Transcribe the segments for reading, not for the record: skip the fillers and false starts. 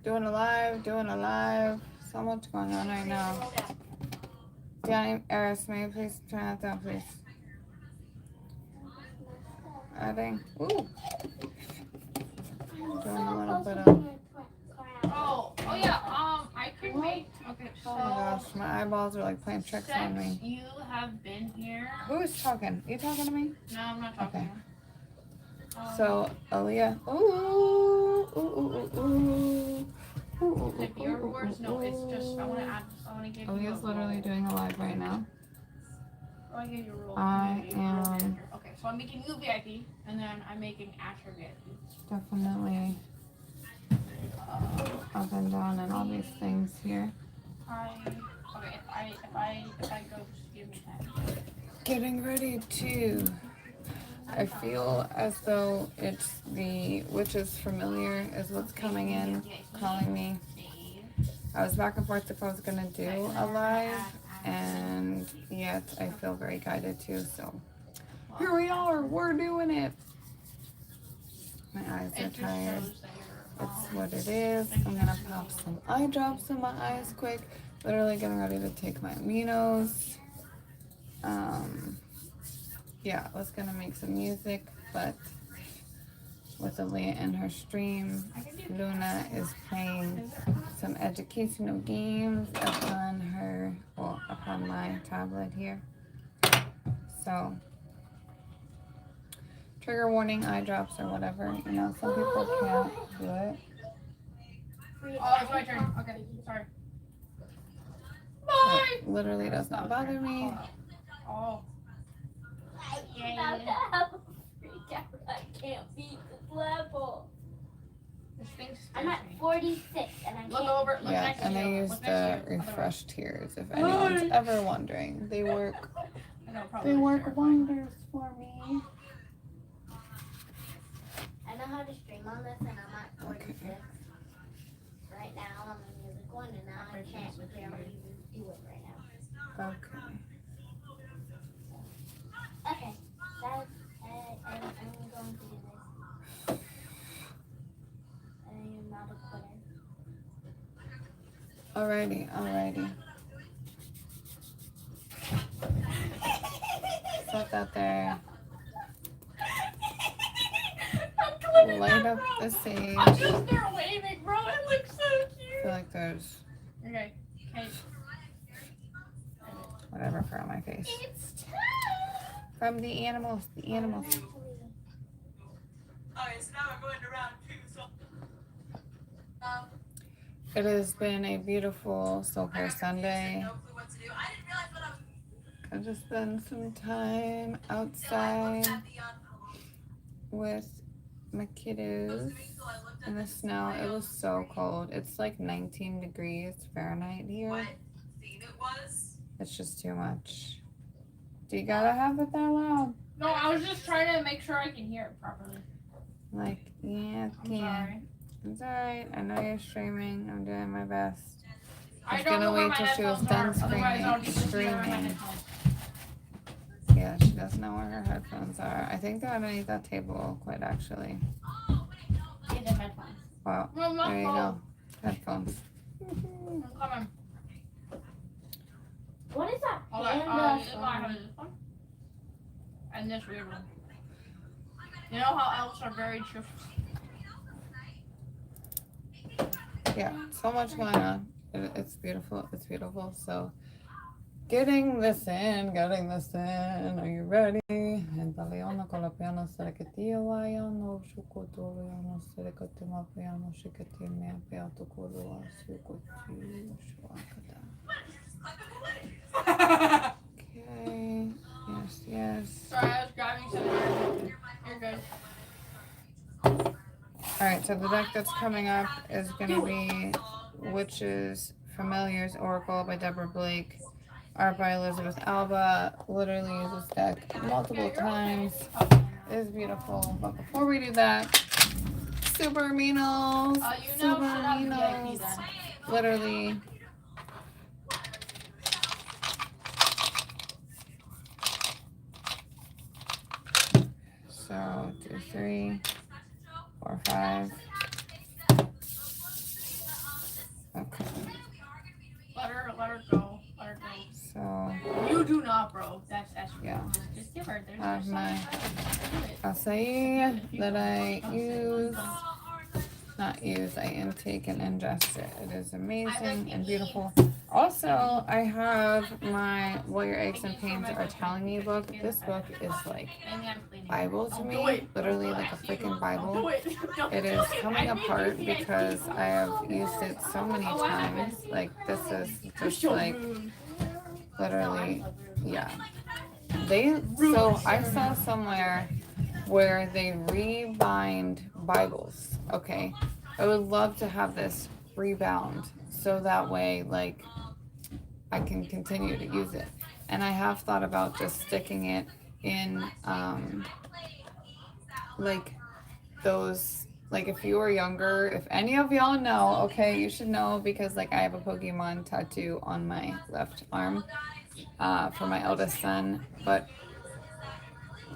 Doing a live. So much going on right now. Danny, Eris, may you please turn that down, please? Adding. Ooh. Doing a little bit of. Oh yeah. I can make. Okay, so. Oh my gosh, my eyeballs are like playing tricks on me. You have been here. Who is talking? Are you talking to me? No, I'm not talking. Okay. So, Aaliyah. Ooh. The viewers, no, it's just, I want to give you Aaliyah's literally doing a live right now. I want to give you a role. I am. Okay, so I'm making you VIP, and then I'm making Asher VIP. Definitely up and down and all these things here. Okay, if I go, just give me that. Getting ready to. I feel as though it's the Witch's Familiar is what's coming in, calling me. I was back and forth if I was gonna do a live, and yet I feel very guided too. So here we are. We're doing it. My eyes are tired. It's what it is. I'm gonna pop some eye drops in my eyes quick. Literally getting ready to take my aminos. Yeah, I was gonna make some music, but with Aaliyah in her stream, Luna is playing some educational games upon my tablet here. So, trigger warning, eye drops or whatever. You know, some people can't do it. Oh, it's my turn. Okay, sorry. Bye. It literally does not bother me. Oh. I'm about to have a freak out. I can't beat this level. This thing's I'm at 46 and I can't. Look over. Look Yeah, next to and you. I use Look the next to you. refresh tears if anyone's ever wondering. They work. I know, probably They it's work terrifying. wonders for me. I know how to stream on this and I'm at 46. Right now on the music one and now I can't barely even do it right now. Okay. Okay, that's, I'm going to do this. I am not a quitter. Alrighty. Set that there. I'm clipping Light that, up bro. the sage. I'm just there waving, bro. It looks so I cute. feel like there's Okay. whatever fur on my face. It's time. From the animals. Actually, Alright, so now we're going to round two. So, It has been a beautiful Soul-Care Sunday. no clue what to do. I didn't realize what I was I just spent some time outside with my kiddos in the snow. It was so cold. It's like 19 degrees Fahrenheit here. what scene it was. It's just too much. Do you gotta have it that loud? No, I was just trying to make sure I can hear it properly. Like, yeah, I'm can. sorry. It's alright. I know you're streaming. I'm doing my best. I was don't gonna know where wait my till she was headphones done are, otherwise I'll just hear my screaming. headphones. Yeah, she doesn't know where her headphones are. I think they're underneath that table, quite actually. Yeah, the headphones. Wow. No, not There you both. go. Headphones. I'm coming. what is that Hold on. panda This song? one. And this weird one. You know how elves are very cheerful? Yeah, so much going on. It's beautiful. It's beautiful. So, getting this in. Are you ready? And Baleona con la piano sereketia waiano shukotoro yano serekati ma piano shikati mea pea tokoro shukoti shuakata. Okay. Yes. Sorry, I was grabbing something. You're good. Alright, so the deck that's coming up is going to be Witches, Familiars, Oracle by Deborah Blake, art by Elizabeth Alba. Literally use this deck multiple times. It is beautiful. But before we do that, Super Aminos. You know, should have VIP then. Literally. So, 2, 3, 4, 5. say that I intake and ingest it. It is amazing and beautiful. Also, I have my What Your Aches and Pains Are Telling Me book. This book is like Bible to me, literally like a freaking Bible. It is coming apart because I have used it so many times. Like this is just like literally, yeah. So I saw somewhere where they rebind Bibles. Okay, I would love to have this rebound so that way, like, I can continue to use it. And I have thought about just sticking it in, like those. Like if you were younger, if any of y'all know, okay, you should know because like I have a Pokemon tattoo on my left arm for my eldest son, but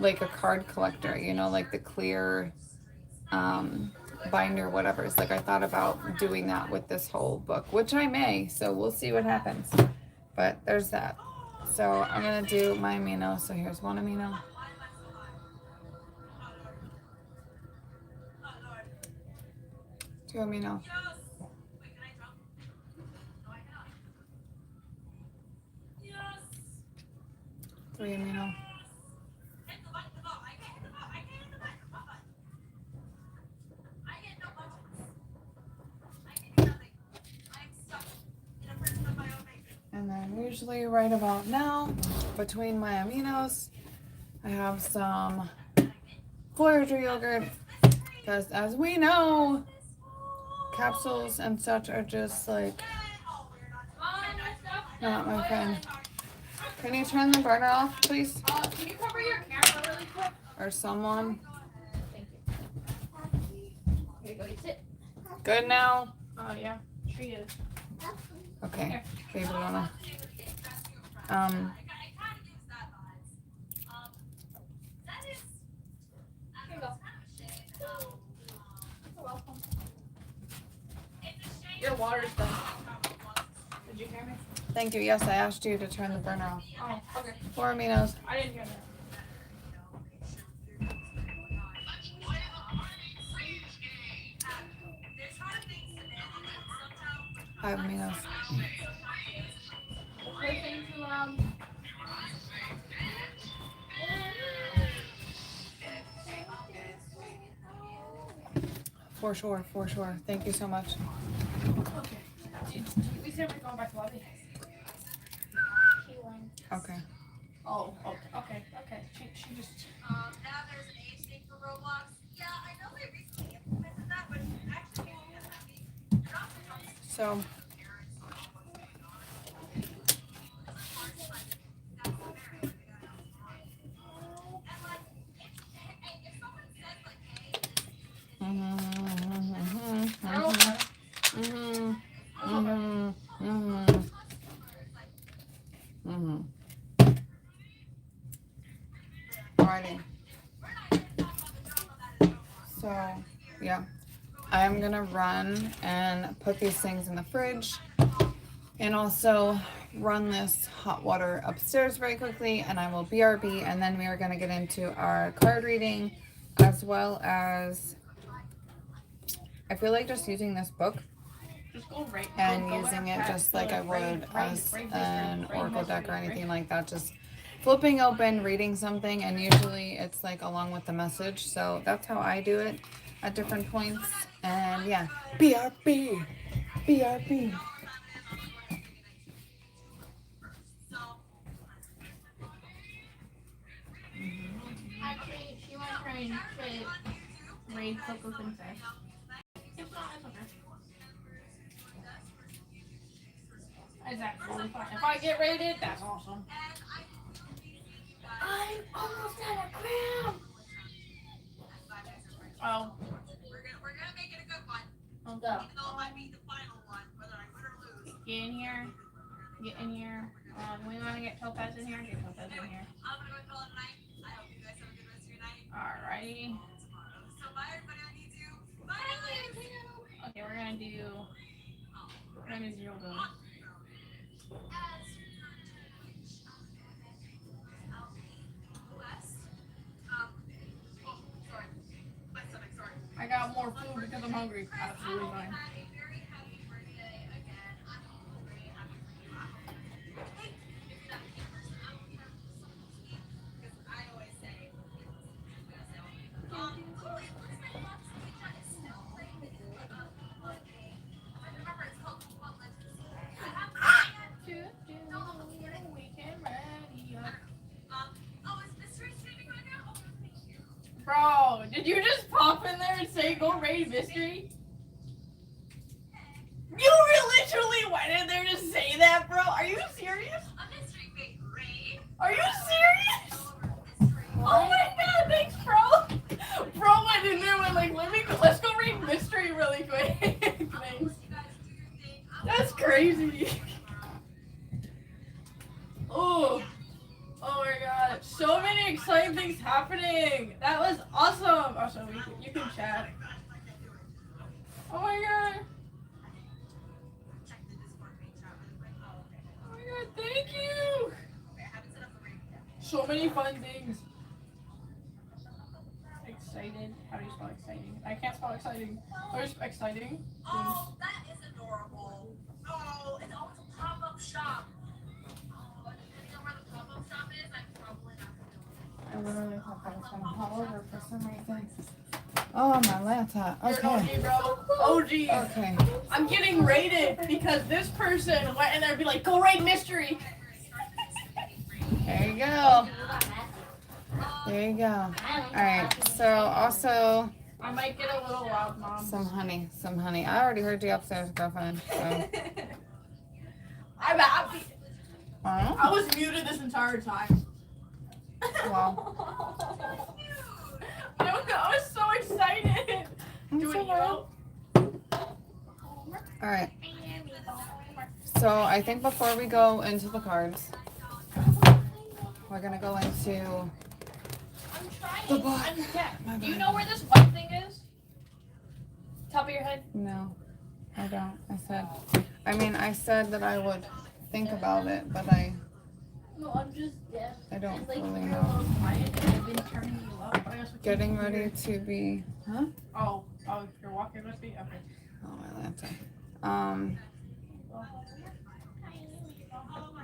like a card collector, you know, like the clear binder, whatever. It's like I thought about doing that with this whole book, which I may, so we'll see what happens. But there's that. So I'm gonna do my amino. So here's one amino. Two amino. Three amino. And then usually right about now, between my aminos, I have some Voyager yogurt because as we know, capsules and such are just like not my friend. Can you turn the burner off, please? Can you cover your camera really quick? Or someone? Thank you. Here you go, you sit. Good now? Oh, yeah. She is. Okay, baby Luna. Here you go. You're welcome. Your water's done. Did you hear me? Thank you. Yes, I asked you to turn the burner off. Oh, okay. 4 aminos. I didn't hear that. 5 aminos. Okay, thank you, For sure, for sure. Thank you so much. Okay. We said we're going back to lobby. Okay. Oh, okay. She just. Now there's an age thing for Roblox. Yeah, I know they recently implemented that, but actually, So, Alrighty. So, yeah. I'm gonna run and put these things in the fridge and also run this hot water upstairs very quickly, and I will BRB, and then we are gonna get into our card reading as well as I feel like just using this book Just go right. and using it just like I would as an oracle deck or anything like that. Just flipping open, reading something, and usually it's like along with the message. So that's how I do it at different points. And yeah, BRB. Actually, she might try and fit raid Coco Confess. If not, it's okay. It's absolutely fine. If I get raided, that's awesome. I'm almost out of crap. Oh. we're gonna make it a good one. Go. Even though it might be the final one, whether I win or lose. Get in here. Get in here. We want to get Topaz in here. Get Topaz in here. I'm gonna go call it a night. I hope you guys have a good rest of your night. Alrighty. So bye everybody, I need to. Bye. Okay, we're gonna do 0 go. more food because I'm hungry. Absolutely fine. Bro, did you just pop in there and say go raid mystery? You literally went in there to say that, bro? Are you serious? Are you serious? Oh my god, thanks, bro. Bro went in there and went like, let's go read mystery really quick. Thanks. That's crazy. Oh my god. So many exciting things happening. That was awesome. Also, you can chat. Oh my god. Oh my god, thank you. So many fun things. Excited. How do you spell exciting? I can't spell exciting. There's exciting. Oh, that is adorable. Oh, it's always a pop-up shop. Oh, you know where the pop-up shop is? I'm probably not I literally thought that was gonna fall over for some reason. Oh, my laptop. You're Okay. an OG, bro. OG. Okay. I'm getting raided because this person went in there and be like, go raid mystery. There you go. There you go. Alright, so also I might get a little loud, Mom. some honey. I already heard you upstairs, girlfriend. So. I'm happy. Huh? I was muted this entire time. Wow. I was so excited. Do it, Alright. So I think before we go into the cards, we're gonna go into I'm trying. the book. Do you know where this white thing is? Top of your head? No, I don't. I said that I would think about it, but No, I'm just deaf. I don't Like, really you're a know. little quiet and I've been turning you up. I guess we Getting can't hear ready to be, huh? Oh, you're walking with me? Okay. Oh, my laptop.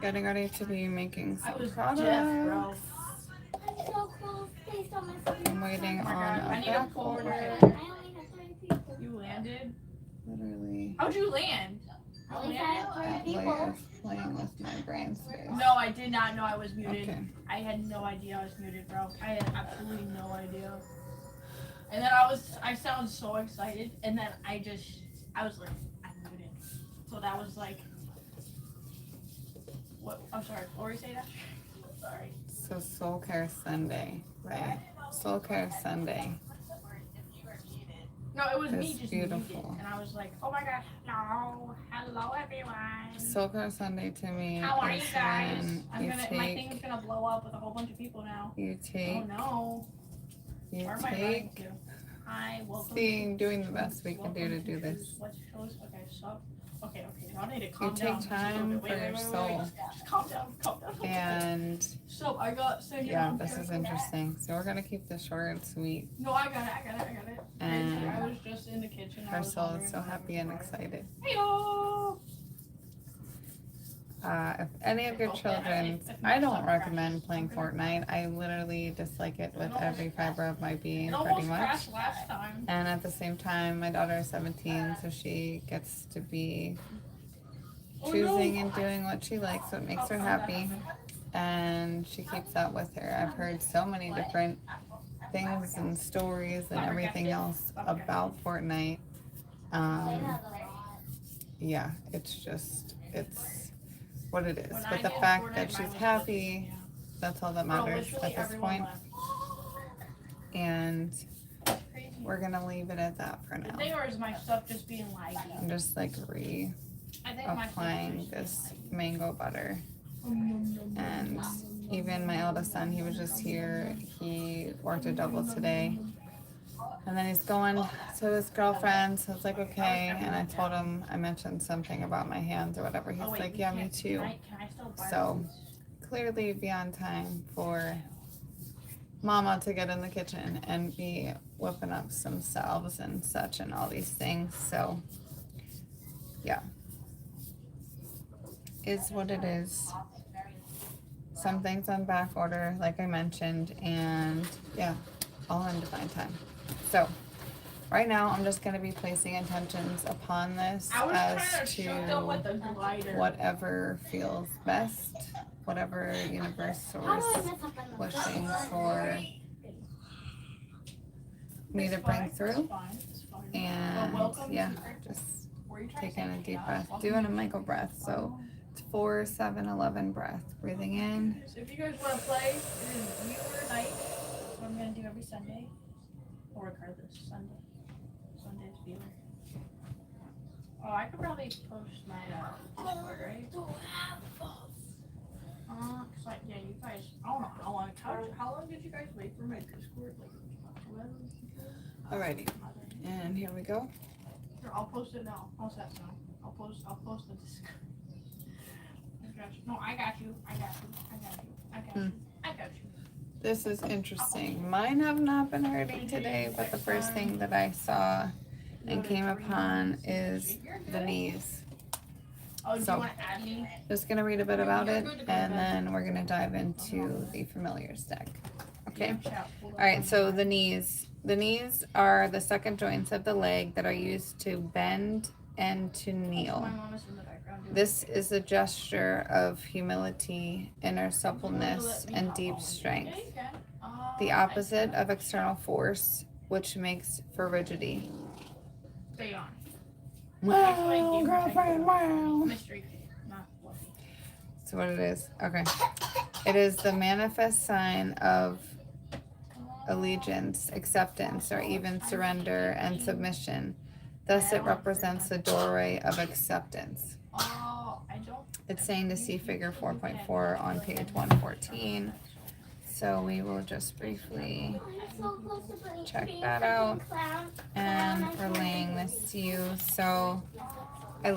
Getting ready to be making I some was products. deaf, bro. I'm so close. Please don't mess with me. I'm waiting Oh my on God, I a need a back porter. order. I only have 30 people. You landed? Literally, How'd you land? At least I have 30 Atlee people. is playing with my brain space. No, I did not know I was muted. Okay. I had no idea I was muted, bro. I had absolutely no idea. And then I sound so excited, and then I was like, I'm muted. So that was like, what? I'm sorry. What were you saying? Sorry. So Soul Care Sunday, right? Soul Care Sunday. No, it was me It's just beautiful. muted, and I was like, oh my gosh, no, hello everyone. Soul Care Sunday to me How are you is guys? when My thing is gonna blow up with a whole bunch of people now. you Oh take, no. you Where am I running take, to? Hi, welcome. doing the best we can do to do this. What shows? Okay, so. Okay. I need to You calm down. take time for your soul. Just calm down. And So I got sent yeah, this is interesting. So we're gonna keep this short and sweet. No, I got it. And I was just in the kitchen. our soul is so happy and excited. Hey-o! If any of your children, I don't recommend playing Fortnite. I literally dislike it with every fiber of my being, It pretty almost much. crashed last time. And at the same time, my daughter is 17, so she gets to be choosing and doing what she likes, what makes her happy. And she keeps that with her. I've heard so many different things and stories and everything else about Fortnite. Yeah, it's what it is. But the fact that she's happy, that's all that matters at this point. And we're gonna leave it at that for now. Or is my stuff just being laggy? I'm just like applying this mango butter. And even my eldest son, he was just here. He worked a double today. And then he's going to his girlfriend. So it's like, okay. And I told him, I mentioned something about my hands or whatever. He's like, yeah, me too. So clearly be on time for Mama to get in the kitchen and be whipping up some salves and such and all these things. So, yeah. Is what it is. Some things on back order, like I mentioned, and yeah, all in divine time. So, right now, I'm just going to be placing intentions upon this as to whatever feels best, whatever universe source wishing for me to bring through. And yeah, just taking a deep breath, doing a Michael breath. So it's 4, 7, 11 breath. Breathing in. So if you guys want to play, it is viewer night. That's what I'm going to do every Sunday. Or regardless, Sunday. Sunday's viewer. Oh, I could probably post my Discord, right? Cause yeah, you guys, I don't know how long did you guys wait for my Discord? Like 11? Alrighty, and here we go. Here, I'll post it now. How's that sound? I'll post the Discord. I got you. No, I got you. I got you. This is interesting. Mine have not been hurting today, but the first thing that I saw and came upon is the knees. Oh, do you So, want to add me? just gonna read a bit about it, and then we're gonna dive into the familiars deck. Okay. All right. So the knees. The knees are the second joints of the leg that are used to bend and to kneel. This is a gesture of humility, inner suppleness, and deep strength. The opposite of external force, which makes for rigidity. Stay on. Wow, girlfriend, wow. Mystery, not fluffy. That's what it is. Okay. It is the manifest sign of allegiance, acceptance, or even surrender and submission. Thus, it represents the doorway of acceptance. It's saying to see figure 4.4 on page 114. So we will just briefly check that out, and relaying this to you. So I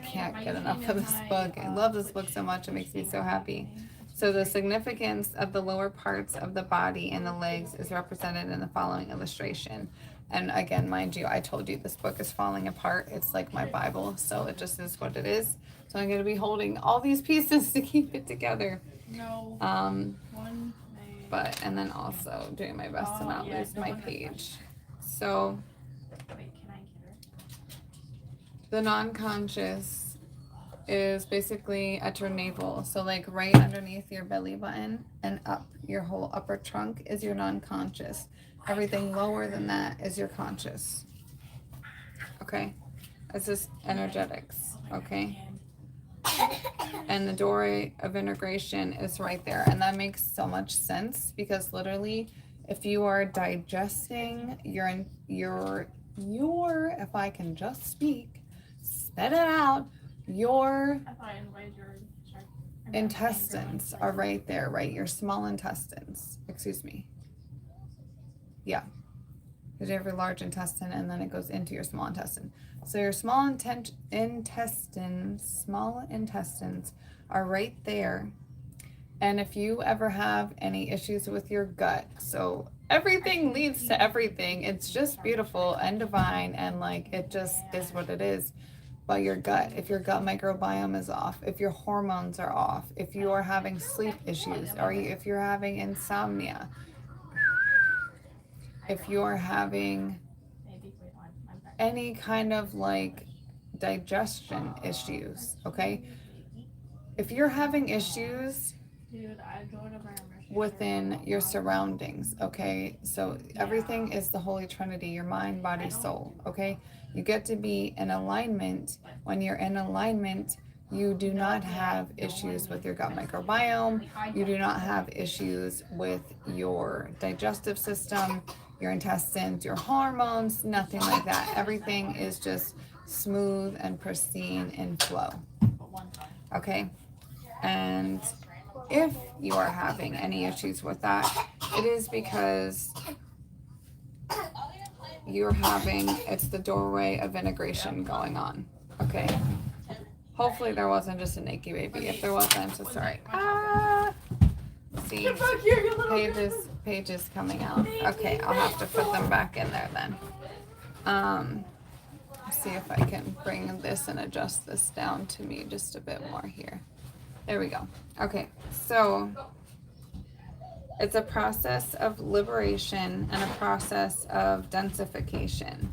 can't get enough of this book. I love this book so much. It makes me so happy. So the significance of the lower parts of the body and the legs is represented in the following illustration. And again, mind you, I told you this book is falling apart. It's like my Bible, so it just is what it is. So I'm going to be holding all these pieces to keep it together. But, and then also doing my best to not lose my page. So the non-conscious is basically at your navel. So like right underneath your belly button and up, your whole upper trunk is your non-conscious. Everything lower than that is your conscious. Okay? It's just energetics. Okay? And the doorway of integration is right there. And that makes so much sense because literally if you are digesting your if I can just speak, spit it out, your intestines are right there, right? Your small intestines. Excuse me. Yeah. Because you have your large intestine and then it goes into your small intestine. So your small intestines are right there. And if you ever have any issues with your gut, so everything leads to everything. It's just beautiful and divine, and like it just is what it is. But your gut, if your gut microbiome is off, if your hormones are off, if you are having sleep issues, or if you're having insomnia, if you're having any kind of like digestion issues, okay? If you're having issues within your surroundings, okay? So everything is the Holy Trinity, your mind, body, soul, okay? You get to be in alignment. When you're in alignment, you do not have issues with your gut microbiome. You do not have issues with your digestive system, your intestines, your hormones, nothing like that. Everything is just smooth and pristine in flow. Okay? And if you are having any issues with that, it is because it's the doorway of integration going on. Okay? Hopefully there wasn't just a naked baby. If there was, I'm so sorry. See, pages coming out. Okay, I'll have to put them back in there then. See if I can bring this and adjust this down to me just a bit more here. There we go. Okay, so it's a process of liberation and a process of densification.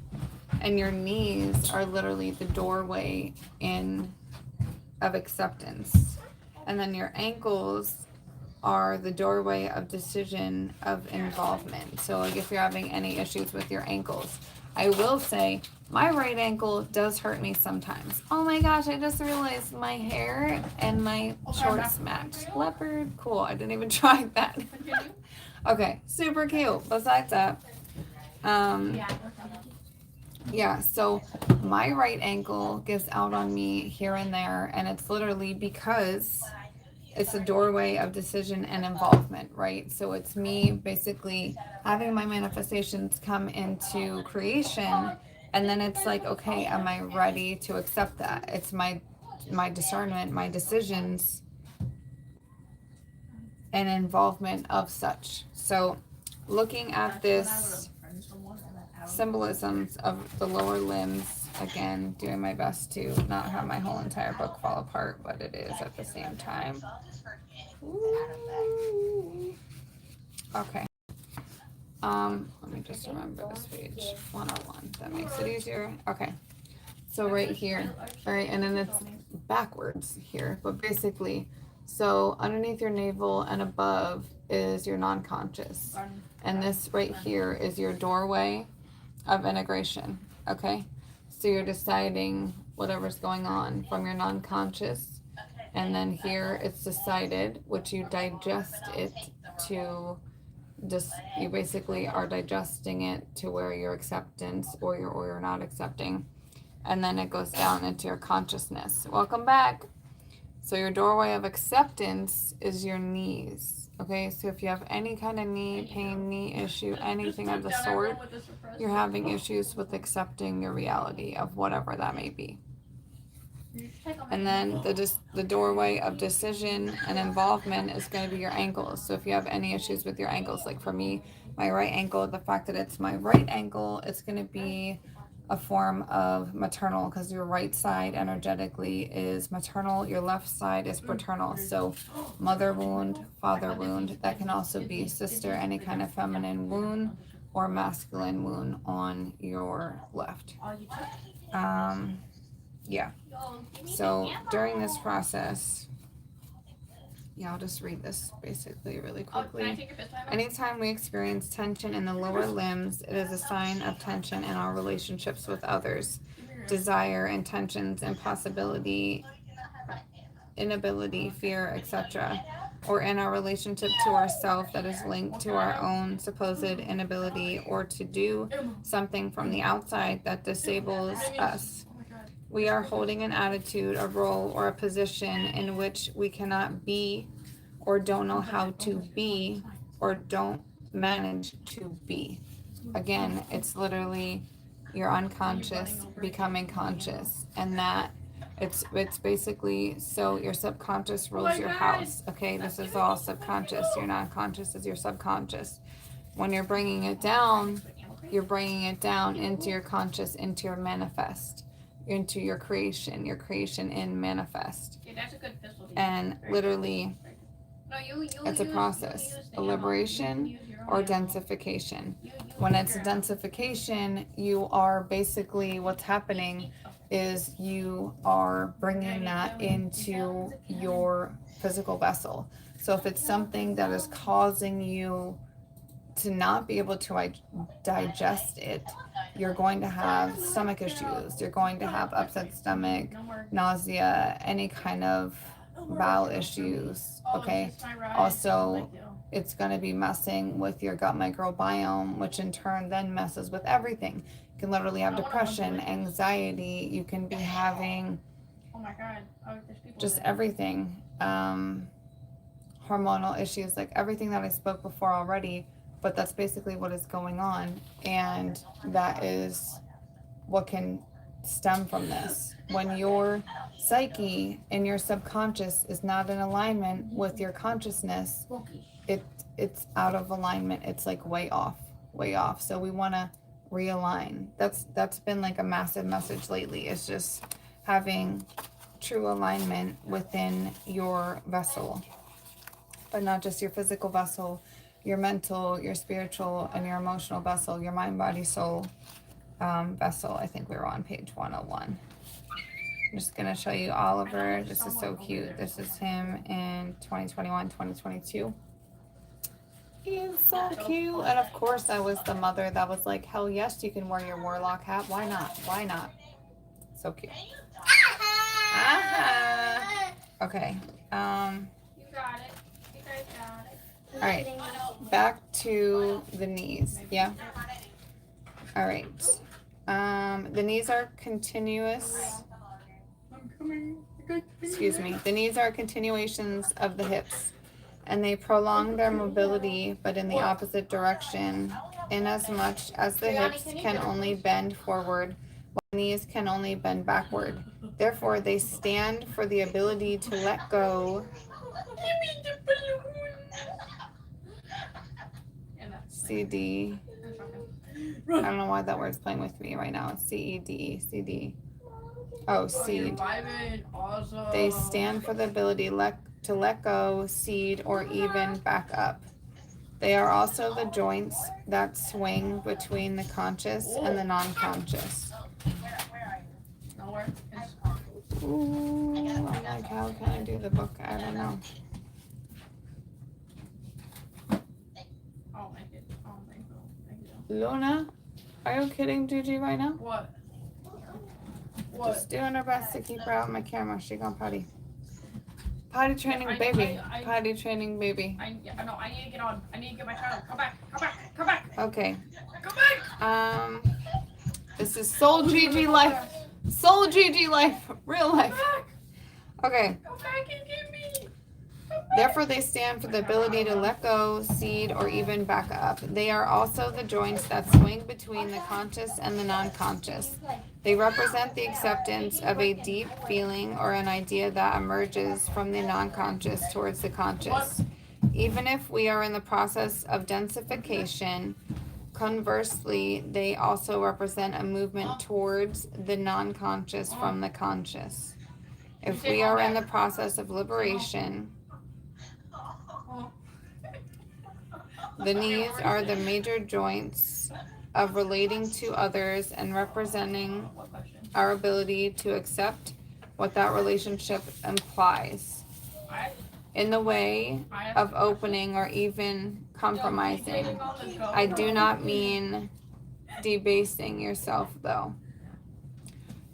And your knees are literally the doorway in of acceptance. And then your ankles are the doorway of decision of involvement. So like if you're having any issues with your ankles, I will say my right ankle does hurt me sometimes. Oh my gosh, I just realized my hair and my shorts match. Leopard, cool. I didn't even try that. Okay, super cute. Besides that, yeah, so my right ankle gives out on me here and there, and it's literally because it's a doorway of decision and involvement, right? So it's me basically having my manifestations come into creation, and then it's like, okay, am I ready to accept that? It's my discernment, my decisions, and involvement of such. So looking at this symbolisms of the lower limbs, again, doing my best to not have my whole entire book fall apart, but it is at the same time. Ooh. Okay. Let me just remember this page. 101. That makes it easier. Okay. So right here, all right, and then it's backwards here, but basically, so underneath your navel and above is your non-conscious, and this right here is your doorway of integration. Okay, so you're deciding whatever's going on from your non-conscious, and then here it's decided, which you digest it to just, you basically are digesting it to where your acceptance or you're not accepting, and then it goes down into your consciousness. Welcome back. So your doorway of acceptance is your knees. Okay, so if you have any kind of knee pain, knee issue, anything of the sort, you're having issues with accepting your reality of whatever that may be. And then the doorway of decision and involvement is going to be your ankles. So if you have any issues with your ankles, like for me, my right ankle, the fact that it's my right ankle, it's going to be a form of maternal, because your right side energetically is maternal, your left side is paternal. So mother wound, father wound, that can also be sister, any kind of feminine wound or masculine wound on your left. Yeah. So during this process, yeah, I'll just read this basically really quickly. Anytime we experience tension in the lower limbs, it is a sign of tension in our relationships with others, desire, intentions, impossibility, inability, fear, etc., or in our relationship to ourself that is linked to our own supposed inability or to do something from the outside that disables us. We are holding an attitude, a role, or a position in which we cannot be, or don't know how to be, or don't manage to be. Again, it's literally your unconscious becoming conscious, and that it's basically, so your subconscious rules your house. Okay, this is all subconscious. Your non-conscious is your subconscious. When you're bringing it down, you're bringing it down into your conscious, into your manifest, into your creation in manifest. And literally, it's a process, a liberation or densification. When it's densification, you are basically, what's happening is you are bringing that into your physical vessel. So if it's something that is causing you to not be able to digest it, you're going to have stomach issues, you're going to have upset stomach, nausea, any kind of bowel issues, okay? Also, it's going to be messing with your gut microbiome, which in turn then messes with everything. You can literally have depression, anxiety, you can be having just everything, hormonal issues, like everything that I spoke before already. But that's basically what is going on, and that is what can stem from this. When your psyche and your subconscious is not in alignment with your consciousness, it it's out of alignment. It's like way off. So we want to realign. That's been like a massive message lately. It's just having true alignment within your vessel, but not just your physical vessel, your mental, your spiritual, and your emotional vessel, your mind, body, soul vessel. I think we were on page 101. I'm just going to show you Oliver. This is so cute. This is him in 2021, 2022. He is so cute. And of course, I was the mother that was like, hell yes, you can wear your warlock hat. Why not? Why not? So cute. Okay. You got it. You guys got it. All right. Back to the knees. Yeah. All right. The knees are continuous. Excuse me. The knees are continuations of the hips, and they prolong their mobility, but in the opposite direction, inasmuch as the hips can only bend forward, while the knees can only bend backward. Therefore, they stand for the ability to let go. CD. I don't know why that word's playing with me right now. It's CEDE. CD. Oh, seed. They stand for the ability to let go, cede, or even back up. They are also the joints that swing between the conscious and the non-conscious. Ooh, I'm like, how can I do the book? I don't know. Luna, are you kidding Gigi right now? What? Just doing her best to keep her out of my camera. She gone potty. Potty training baby. Potty training baby. I know. I need to get on. I need to get my child. Come back. Come back. Come back. Okay. Come back. This is Soul Gigi life. Soul Gigi life. Real life. Okay. Come back and get me. Therefore, they stand for the ability to let go, cede, or even back up. They are also the joints that swing between the conscious and the non-conscious. They represent the acceptance of a deep feeling or an idea that emerges from the non-conscious towards the conscious. Even if we are in the process of densification, conversely, they also represent a movement towards the non-conscious from the conscious. If we are in the process of liberation, the knees are the major joints of relating to others and representing our ability to accept what that relationship implies in the way of opening or even compromising. I do not mean debasing yourself though.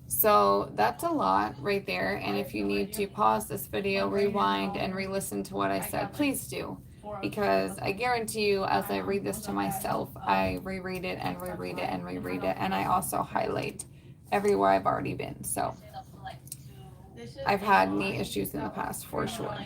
So that's a lot right there, and if you need to pause this video, rewind, and re-listen to what I said, please do. Because I guarantee you, as I read this to myself, I reread it and reread it and reread it, and I also highlight everywhere I've already been. So I've had knee issues in the past for sure,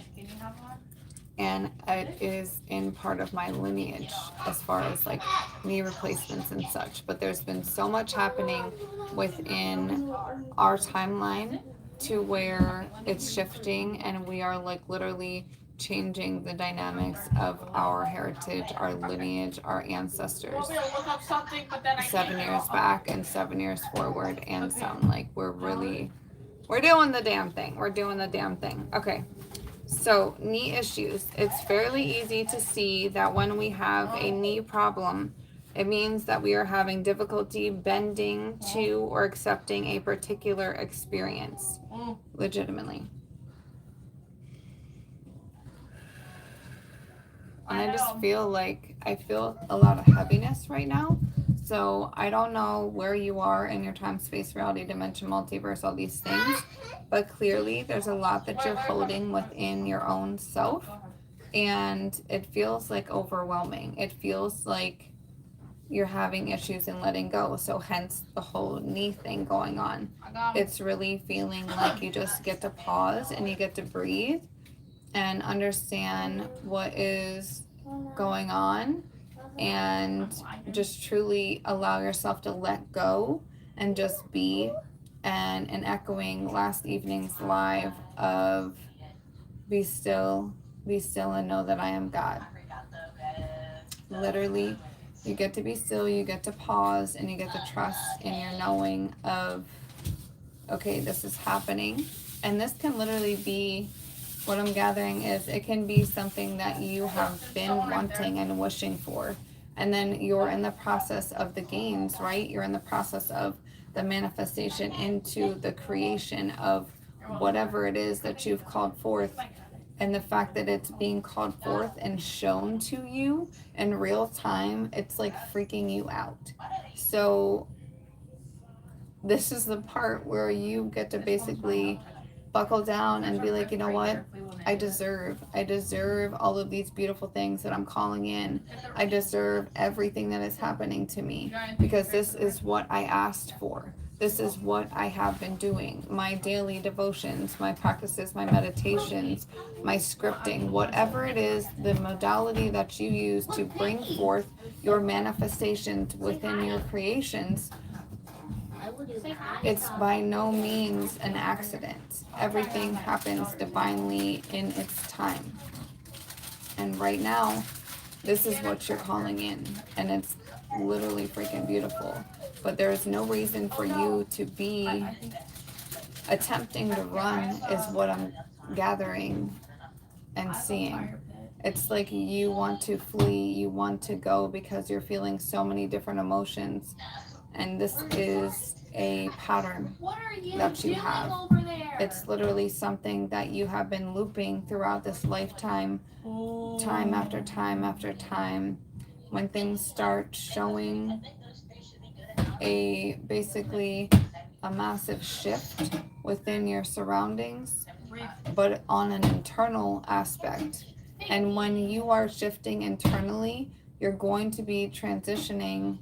and it is in part of my lineage as far as like knee replacements and such. But there's been so much happening within our timeline to where it's shifting, and we are like literally changing the dynamics of our heritage, our lineage, our ancestors 7 years back and 7 years forward and some. Like we're doing the damn thing. We're doing the damn thing. Okay. So knee issues. It's fairly easy to see that when we have a knee problem, it means that we are having difficulty bending to or accepting a particular experience legitimately. And I just feel like I feel a lot of heaviness right now. So I don't know where you are in your time, space, reality, dimension, multiverse, all these things. But clearly there's a lot that you're holding within your own self. And it feels like overwhelming. It feels like you're having issues in letting go. So hence the whole knee thing going on. It's really feeling like you just get to pause and you get to breathe and understand what is going on and just truly allow yourself to let go and just be. And echoing last evening's live of be still and know that I am God. literally, you get to be still, you get to pause, and you get to trust in your knowing of, okay, this is happening. And this can literally be, what I'm gathering is, it can be something that you have been wanting and wishing for. And then you're in the process of the gains, right? You're in the process of the manifestation into the creation of whatever it is that you've called forth. And the fact that it's being called forth and shown to you in real time, it's like freaking you out. So this is the part where you get to basically buckle down and be like, you know what? I deserve all of these beautiful things that I'm calling in. I deserve everything that is happening to me because this is what I asked for. This is what I have been doing. My daily devotions, my practices, my meditations, my scripting, whatever it is, the modality that you use to bring forth your manifestations within your creations, it's by no means an accident. Everything happens divinely in its time. And right now, this is what you're calling in. And it's literally freaking beautiful. But there is no reason for you to be attempting to run, is what I'm gathering and seeing. It's like you want to flee, you want to go because you're feeling so many different emotions. And this is a pattern that you have. It's literally something that you have been looping throughout this lifetime, time after time after time. When things start showing basically a massive shift within your surroundings, but on an internal aspect. And when you are shifting internally, you're going to be transitioning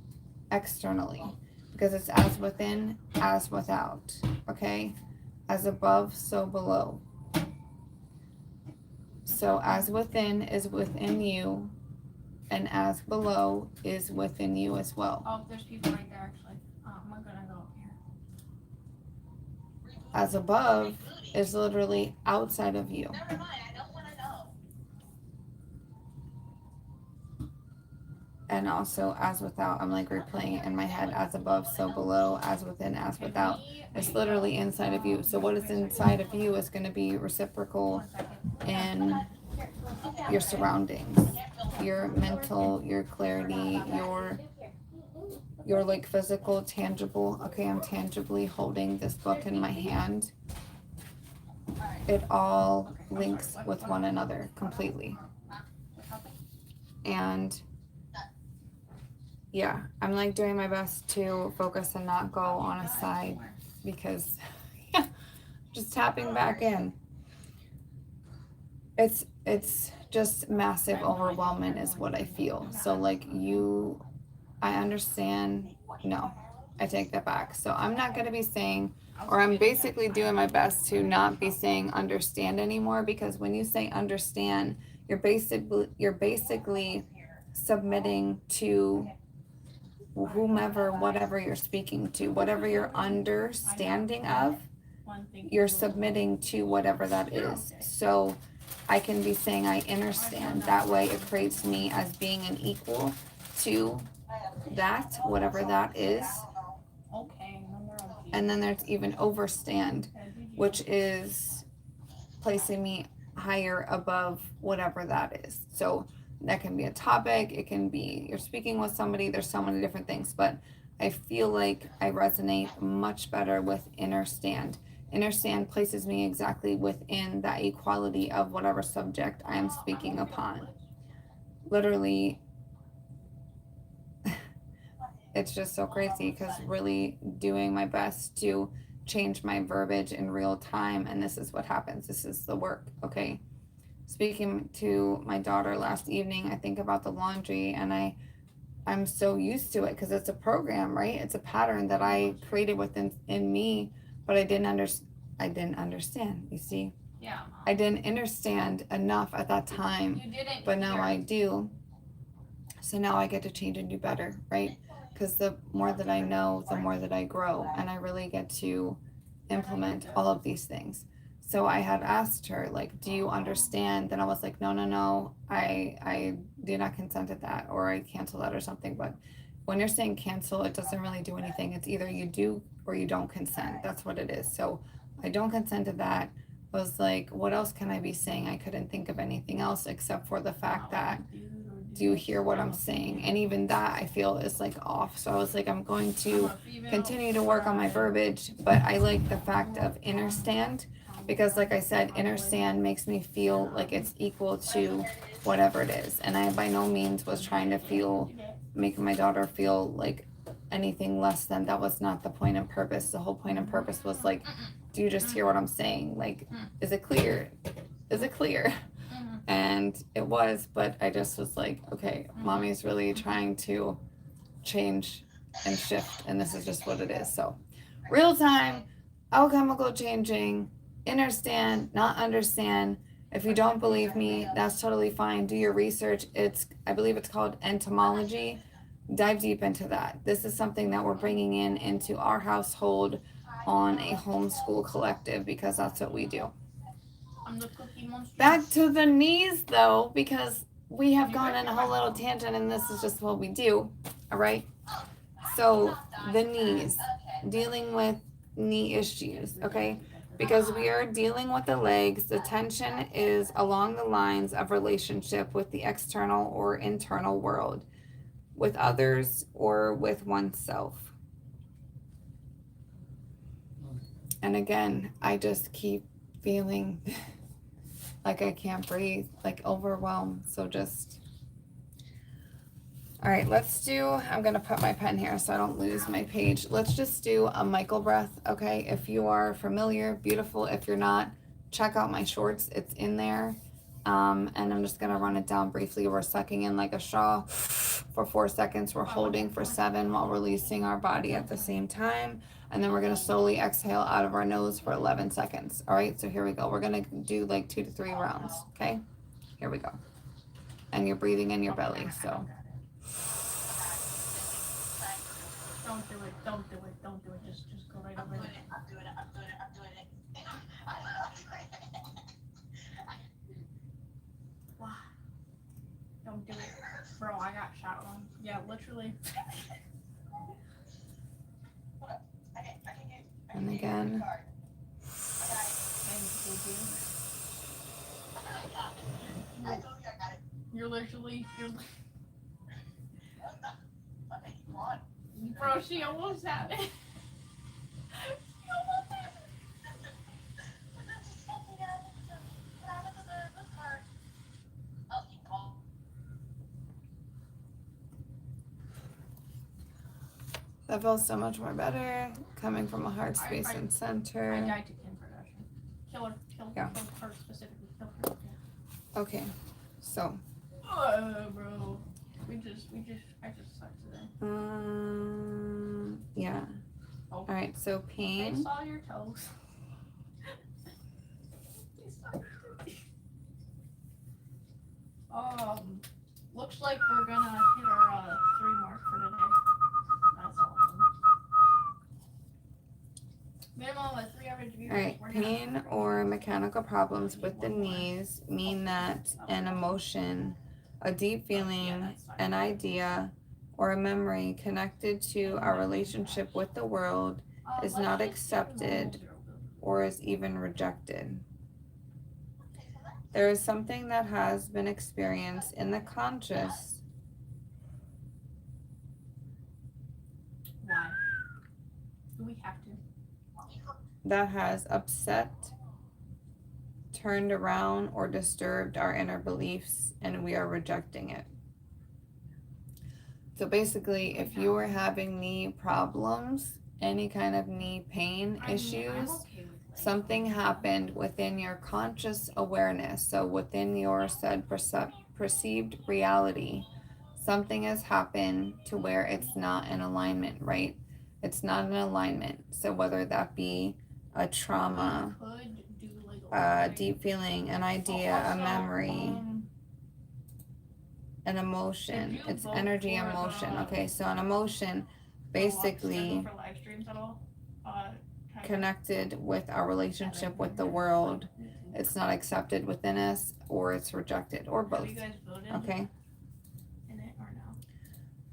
externally, because it's as within, as without, okay? As above, so below. So as within is within you, and as below is within you as well. Oh, there's people right there actually. I'm gonna go up here. As above is literally outside of you. Never mind, I don't want to know. And also as without, I'm like replaying it in my head, as above, so below, as within, as without. It's literally inside of you. So what is inside of you is going to be reciprocal in your surroundings, your mental, your clarity, your like physical, tangible. Okay, I'm tangibly holding this book in my hand. It all links with one another completely. And yeah, I'm like doing my best to focus and not go on a side, because yeah, just tapping back in. It's just massive overwhelming is what I feel. So like I understand. No, I take that back. So I'm not going to be saying, or I'm basically doing my best to not be saying understand anymore, because when you say understand, you're basically submitting to whomever, whatever you're speaking to, whatever you're understanding of, you're submitting to whatever that is. So I can be saying I understand. That way it creates me as being an equal to that, whatever that is. And then there's even overstand, which is placing me higher above whatever that is. So that can be a topic, it can be you're speaking with somebody, there's so many different things, but I feel like I resonate much better with inner stand. Inner stand places me exactly within that equality of whatever subject I am speaking upon. Literally, it's just so crazy, because really doing my best to change my verbiage in real time, and this is what happens. This is the work, okay? Speaking to my daughter last evening, I think about the laundry, and I'm so used to it because it's a program, right? It's a pattern that I created within me, but I didn't understand, you see? Yeah. I didn't understand enough at that time, but now I do. So now I get to change and do better, right? Because the more that I know, the more that I grow, and I really get to implement all of these things. So I had asked her, like, do you understand? Then I was like, no, I do not consent to that, or I cancel that or something. But when you're saying cancel, it doesn't really do anything. It's either you do or you don't consent. That's what it is. So I don't consent to that. I was like, what else can I be saying? I couldn't think of anything else except for the fact that, do you hear what I'm saying? And even that I feel is like off. So I was like, I'm going to continue to work on my verbiage, but I like the fact of inner stand, because like I said, inner stand makes me feel like it's equal to whatever it is. And I by no means was trying to make my daughter feel like anything less than. That was not the point and purpose. The whole point and purpose was like, do you just hear what I'm saying? Like, is it clear? Is it clear? And it was, but I just was like, okay, mommy's really trying to change and shift, and this is just what it is. So real time, alchemical changing, understand, not understand. If you don't believe me, that's totally fine. Do your research. I believe it's called entomology. Dive deep into that. This is something that we're bringing into our household on a homeschool collective, because that's what we do. Back to the knees though, because we have gone in a whole little tangent and this is just what we do. All right. So the knees, dealing with knee issues. Okay. Because we are dealing with the legs, the tension is along the lines of relationship with the external or internal world, with others or with oneself. And again, I just keep feeling like I can't breathe, like overwhelmed. So just, all right, I'm going to put my pen here so I don't lose my page. Let's just do a Michael breath, okay? If you are familiar, beautiful. If you're not, check out my shorts. It's in there. And I'm just going to run it down briefly. We're sucking in like a straw for 4 seconds. We're holding for 7 while releasing our body at the same time. And then we're going to slowly exhale out of our nose for 11 seconds. All right, so here we go. We're going to do like 2 to 3 rounds, okay? Here we go. And you're breathing in your belly, so. Don't do it. Don't do it. Don't do it. Just go right over it. I'm doing it. Wow. Don't do it. Bro, I got shot on. Yeah, literally. And again. You're literally, bro, she almost had it. She almost had it. That feels so much more better, coming from a heart space and I center. died to Kim Kardashian. Kill her. Yeah. Kill her specifically. Kill her. Okay, so. Bro. I just sucked today. Yeah. Oh. All right, so I pain. saw your toes. Looks like we're gonna hit our 3 mark for today. That's awesome. Minimum of 3 average views. All right, pain or mechanical problems with the knees mean that an emotion, a deep feeling, an idea, or a memory connected to our relationship with the world is not accepted or is even rejected. There is something that has been experienced in the conscious. Why? Do we have to? That has upset, turned around, or disturbed our inner beliefs, and we are rejecting it. So basically, if you are having knee problems, any kind of knee pain issues, something happened within your conscious awareness. So within your said perceived reality, something has happened to where it's not in alignment, right? It's not in alignment. So whether that be a trauma, a deep feeling, an idea, a memory, an emotion. It's energy and motion. Okay, so an emotion basically. For live streams at all? connected with our relationship with the world. It's not accepted within us, or it's rejected, or both. Okay? In it or no?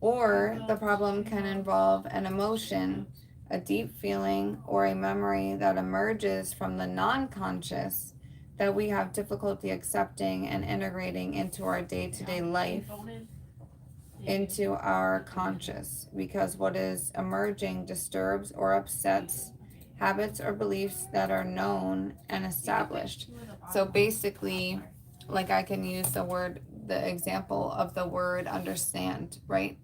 Or the problem can involve an emotion, a deep feeling, or a memory that emerges from the non-conscious that we have difficulty accepting and integrating into our day-to-day life, into our conscious, because what is emerging disturbs or upsets habits or beliefs that are known and established. So basically, like I can use the example of the word understand, right?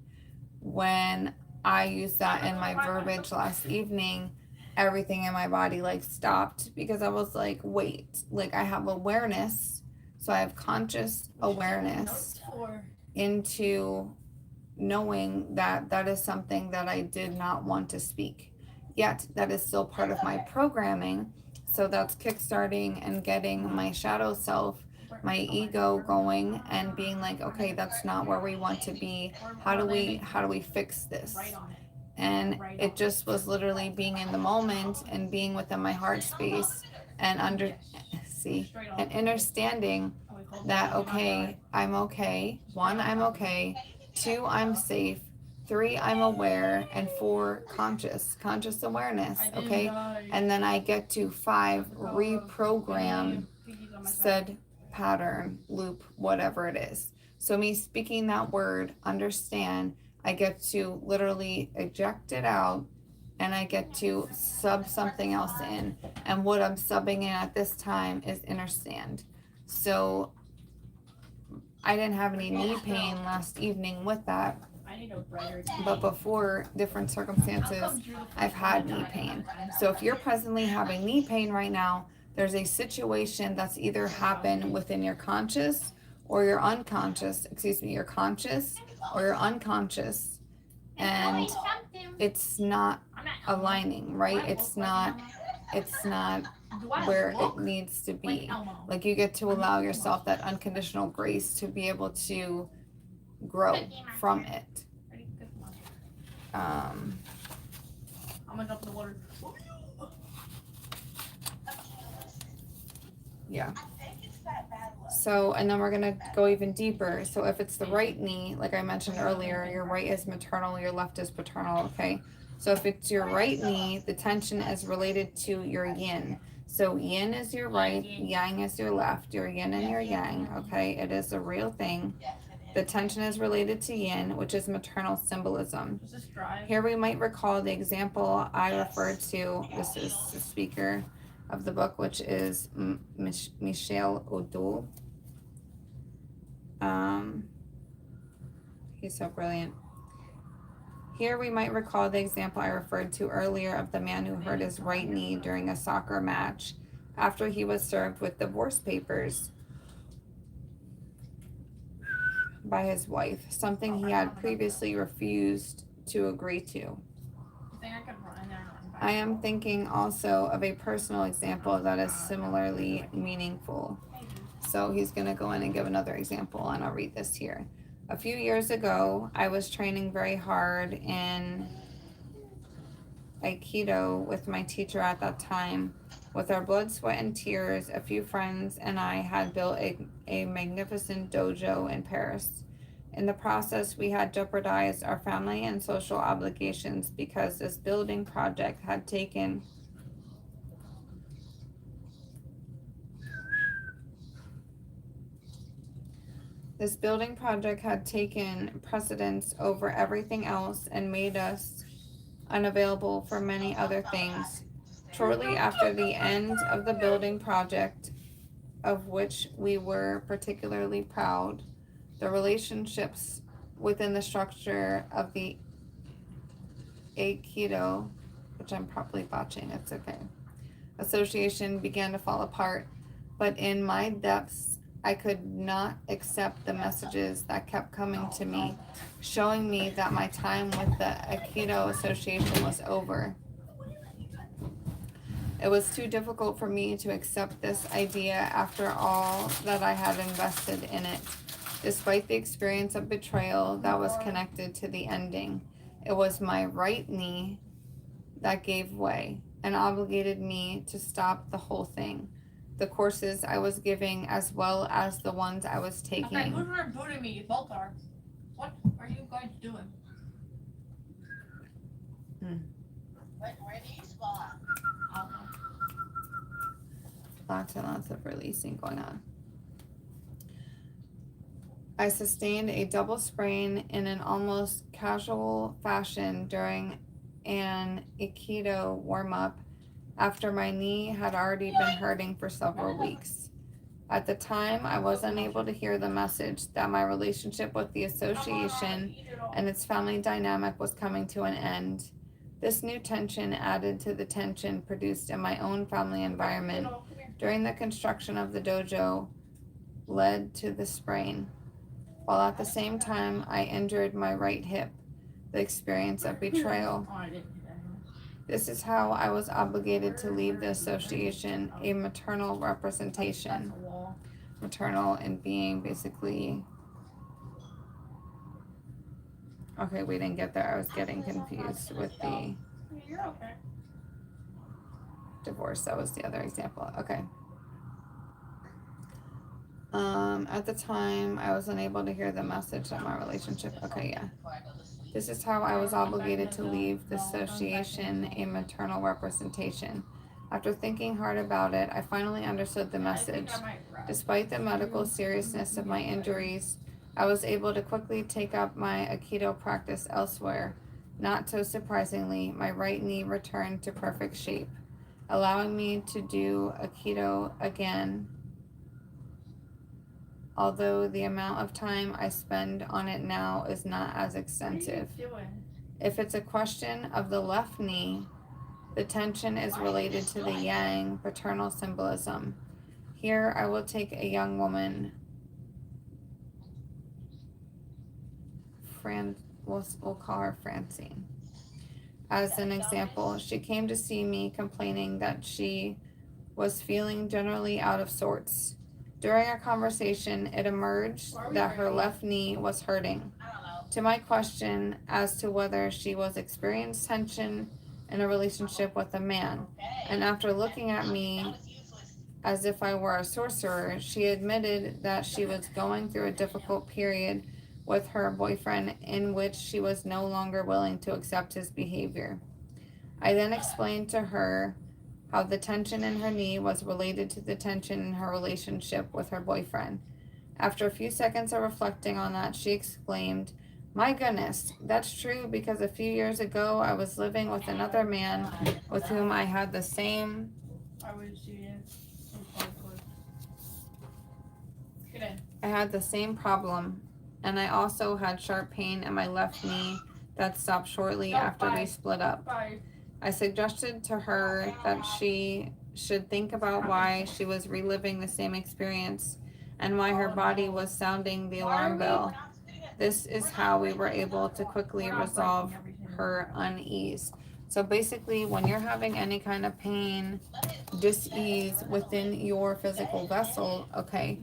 When I used that in my verbiage last evening, everything in my body like stopped, because I was like, wait, like I have awareness. So I have conscious awareness into knowing that that is something that I did not want to speak. Yet that is still part of my programming. So that's kickstarting and getting my shadow self, my ego going and being like, okay, that's not where we want to be. How do we fix this? And it just was literally being in the moment and being within my heart space and understanding that, okay, I'm okay. 1, I'm okay. 2, I'm safe. 3, I'm aware. And 4, conscious awareness. Okay. And then I get to 5, reprogram said pattern, loop, whatever it is. So me speaking that word, understand, I get to literally eject it out, and I get to sub something else in. And what I'm subbing in at this time is understand. So I didn't have any knee pain last evening with that. But before different circumstances, I've had knee pain. So if you're presently having knee pain right now, there's a situation that's either happened within your conscious or your unconscious, your conscious or your unconscious, and it's not aligning, right? It's not where it needs to be. Like you get to allow yourself that unconditional grace to be able to grow from it. I'm gonna dump the water. Yeah. So, and then we're gonna go even deeper. So if it's the right knee, like I mentioned earlier, your right is maternal, your left is paternal, okay? So if it's your right knee, the tension is related to your yin. So yin is your right, yang is your left, your yin and your yang, okay? It is a real thing. The tension is related to yin, which is maternal symbolism. Here we might recall the example I referred to. This is the speaker of the book, which is Michel O'Doul. He's so brilliant. Here we might recall the example I referred to earlier of the man who hurt his right knee during a soccer match after he was served with divorce papers by his wife, something he had previously refused to agree to. I am thinking also of a personal example that is similarly meaningful. So he's going to go in and give another example, and I'll read this here. A few years ago, I was training very hard in Aikido with my teacher at that time. With our blood, sweat, and tears, a few friends and I had built a magnificent dojo in Paris. In the process, we had jeopardized our family and social obligations because this building project had taken precedence over everything else and made us unavailable for many other things. Shortly after the end of the building project, of which we were particularly proud, the relationships within the structure of the Aikido, which I'm probably botching, it's okay, association began to fall apart. But in my depths, I could not accept the messages that kept coming to me, showing me that my time with the Aikido Association was over. It was too difficult for me to accept this idea after all that I had invested in it. Despite the experience of betrayal that was connected to the ending, it was my right knee that gave way. and obligated me to stop the whole thing. The courses I was giving as well as the ones I was taking. Okay, who's rebooting me? You both are. What are you guys doing? Where do you spawn? Lots and lots of releasing going on. I sustained a double sprain in an almost casual fashion during an Aikido warm-up after my knee had already been hurting for several weeks. At the time, I was unable to hear the message that my relationship with the association and its family dynamic was coming to an end. This new tension added to the tension produced in my own family environment during the construction of the dojo led to the sprain, while at the same time I injured my right hip, the experience of betrayal. This is how I was obligated to leave the association, a maternal representation. Maternal and being basically... Okay, we didn't get there. I was getting confused with the divorce. That was the other example. Okay. At the time, I was unable to hear the message of my relationship. Okay, yeah. This is how I was obligated to leave the association, a maternal representation. After thinking hard about it, I finally understood the message. Despite the medical seriousness of my injuries, I was able to quickly take up my Aikido practice elsewhere. Not so surprisingly, my right knee returned to perfect shape, allowing me to do Aikido again, although the amount of time I spend on it now is not as extensive. If it's a question of the left knee, the tension is related to the yang paternal symbolism. Here I will take a young woman, we'll call her Francine, as an example. She came to see me complaining that she was feeling generally out of sorts. During our conversation, it emerged that her left knee was hurting. To my question as to whether she was experiencing tension in a relationship with a man, and after looking at me as if I were a sorcerer, she admitted that she was going through a difficult period with her boyfriend in which she was no longer willing to accept his behavior. I then explained to her how the tension in her knee was related to the tension in her relationship with her boyfriend. After a few seconds of reflecting on that, she exclaimed, "My goodness, that's true because a few years ago I was living with another man with whom I had the same problem, and I also had sharp pain in my left knee that stopped shortly after we split up. I suggested to her that she should think about why she was reliving the same experience and why her body was sounding the alarm bell. This is how we were able to quickly resolve her unease." So basically, when you're having any kind of pain, dis-ease within your physical vessel, okay,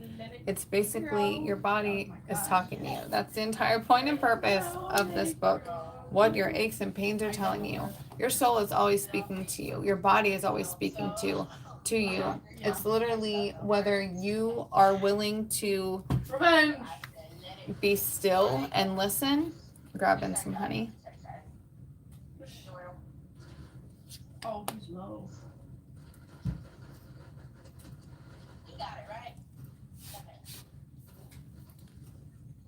it's basically your body is talking to you. That's the entire point and purpose of this book. What your aches and pains are telling you. Your soul is always speaking to you. Your body is always speaking to you. It's literally whether you are willing to be still and listen. Grab in some honey. Oh, he's low. You got it, right?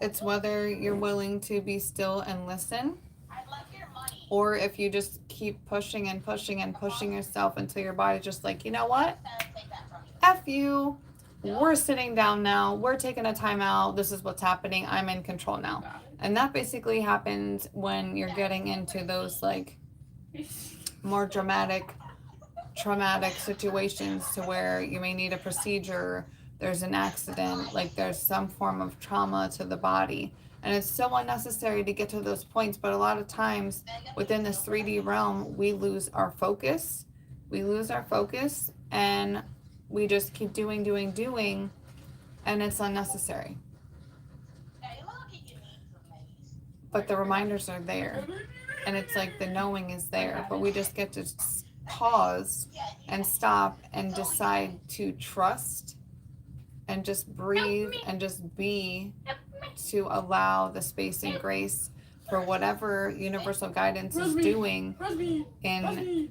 It's whether you're willing to be still and listen, I'd like your money. or if you just keep pushing and pushing and pushing yourself until your body's just like, you know what? Take that from you. F you. We're sitting down now. We're taking a time out. This is what's happening. I'm in control now. And that basically happens when you're getting into those like more traumatic situations to where you may need a procedure, there's an accident, like there's some form of trauma to the body. And it's so unnecessary to get to those points, but a lot of times within this 3D realm, we lose our focus. And we just keep doing, and it's unnecessary. But the reminders are there, and it's like the knowing is there, but we just get to pause and stop and decide to trust and just breathe and just be, to allow the space and grace for whatever universal guidance is doing in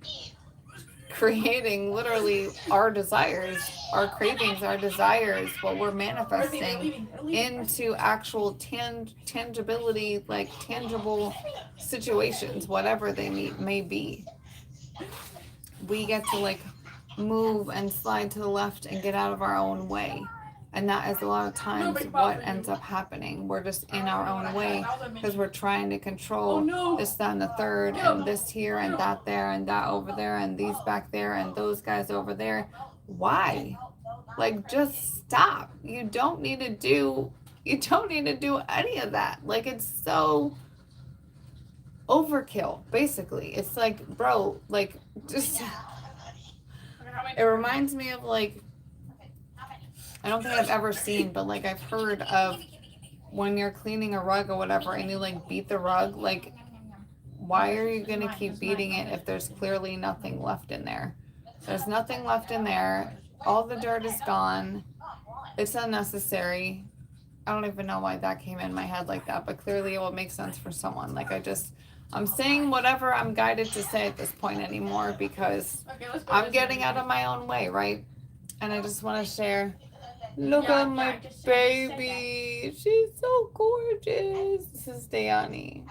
creating literally our desires, our cravings, our desires, what we're manifesting into actual tangibility, like tangible situations, whatever they may be. We get to like move and slide to the left and get out of our own way. And that is a lot of times what ends up happening. We're just in our own way because we're trying to control this, that, and the third, and this here, and that there, and that over there, and these back there, and those guys over there. Why? Like, just stop. You don't need to do any of that. Like, it's so overkill, basically. It's like, bro, like, just, it reminds me of like, I don't think I've ever seen, but like I've heard of when you're cleaning a rug or whatever and you like beat the rug, like, why are you gonna keep beating it if there's clearly nothing left in there? There's nothing left in there. All the dirt is gone. It's unnecessary. I don't even know why that came in my head like that, but clearly it will make sense for someone. Like, I'm saying whatever I'm guided to say at this point anymore because I'm getting out of my own way, right? And I just want to share. Look at my baby. She's so gorgeous. This is Dayani.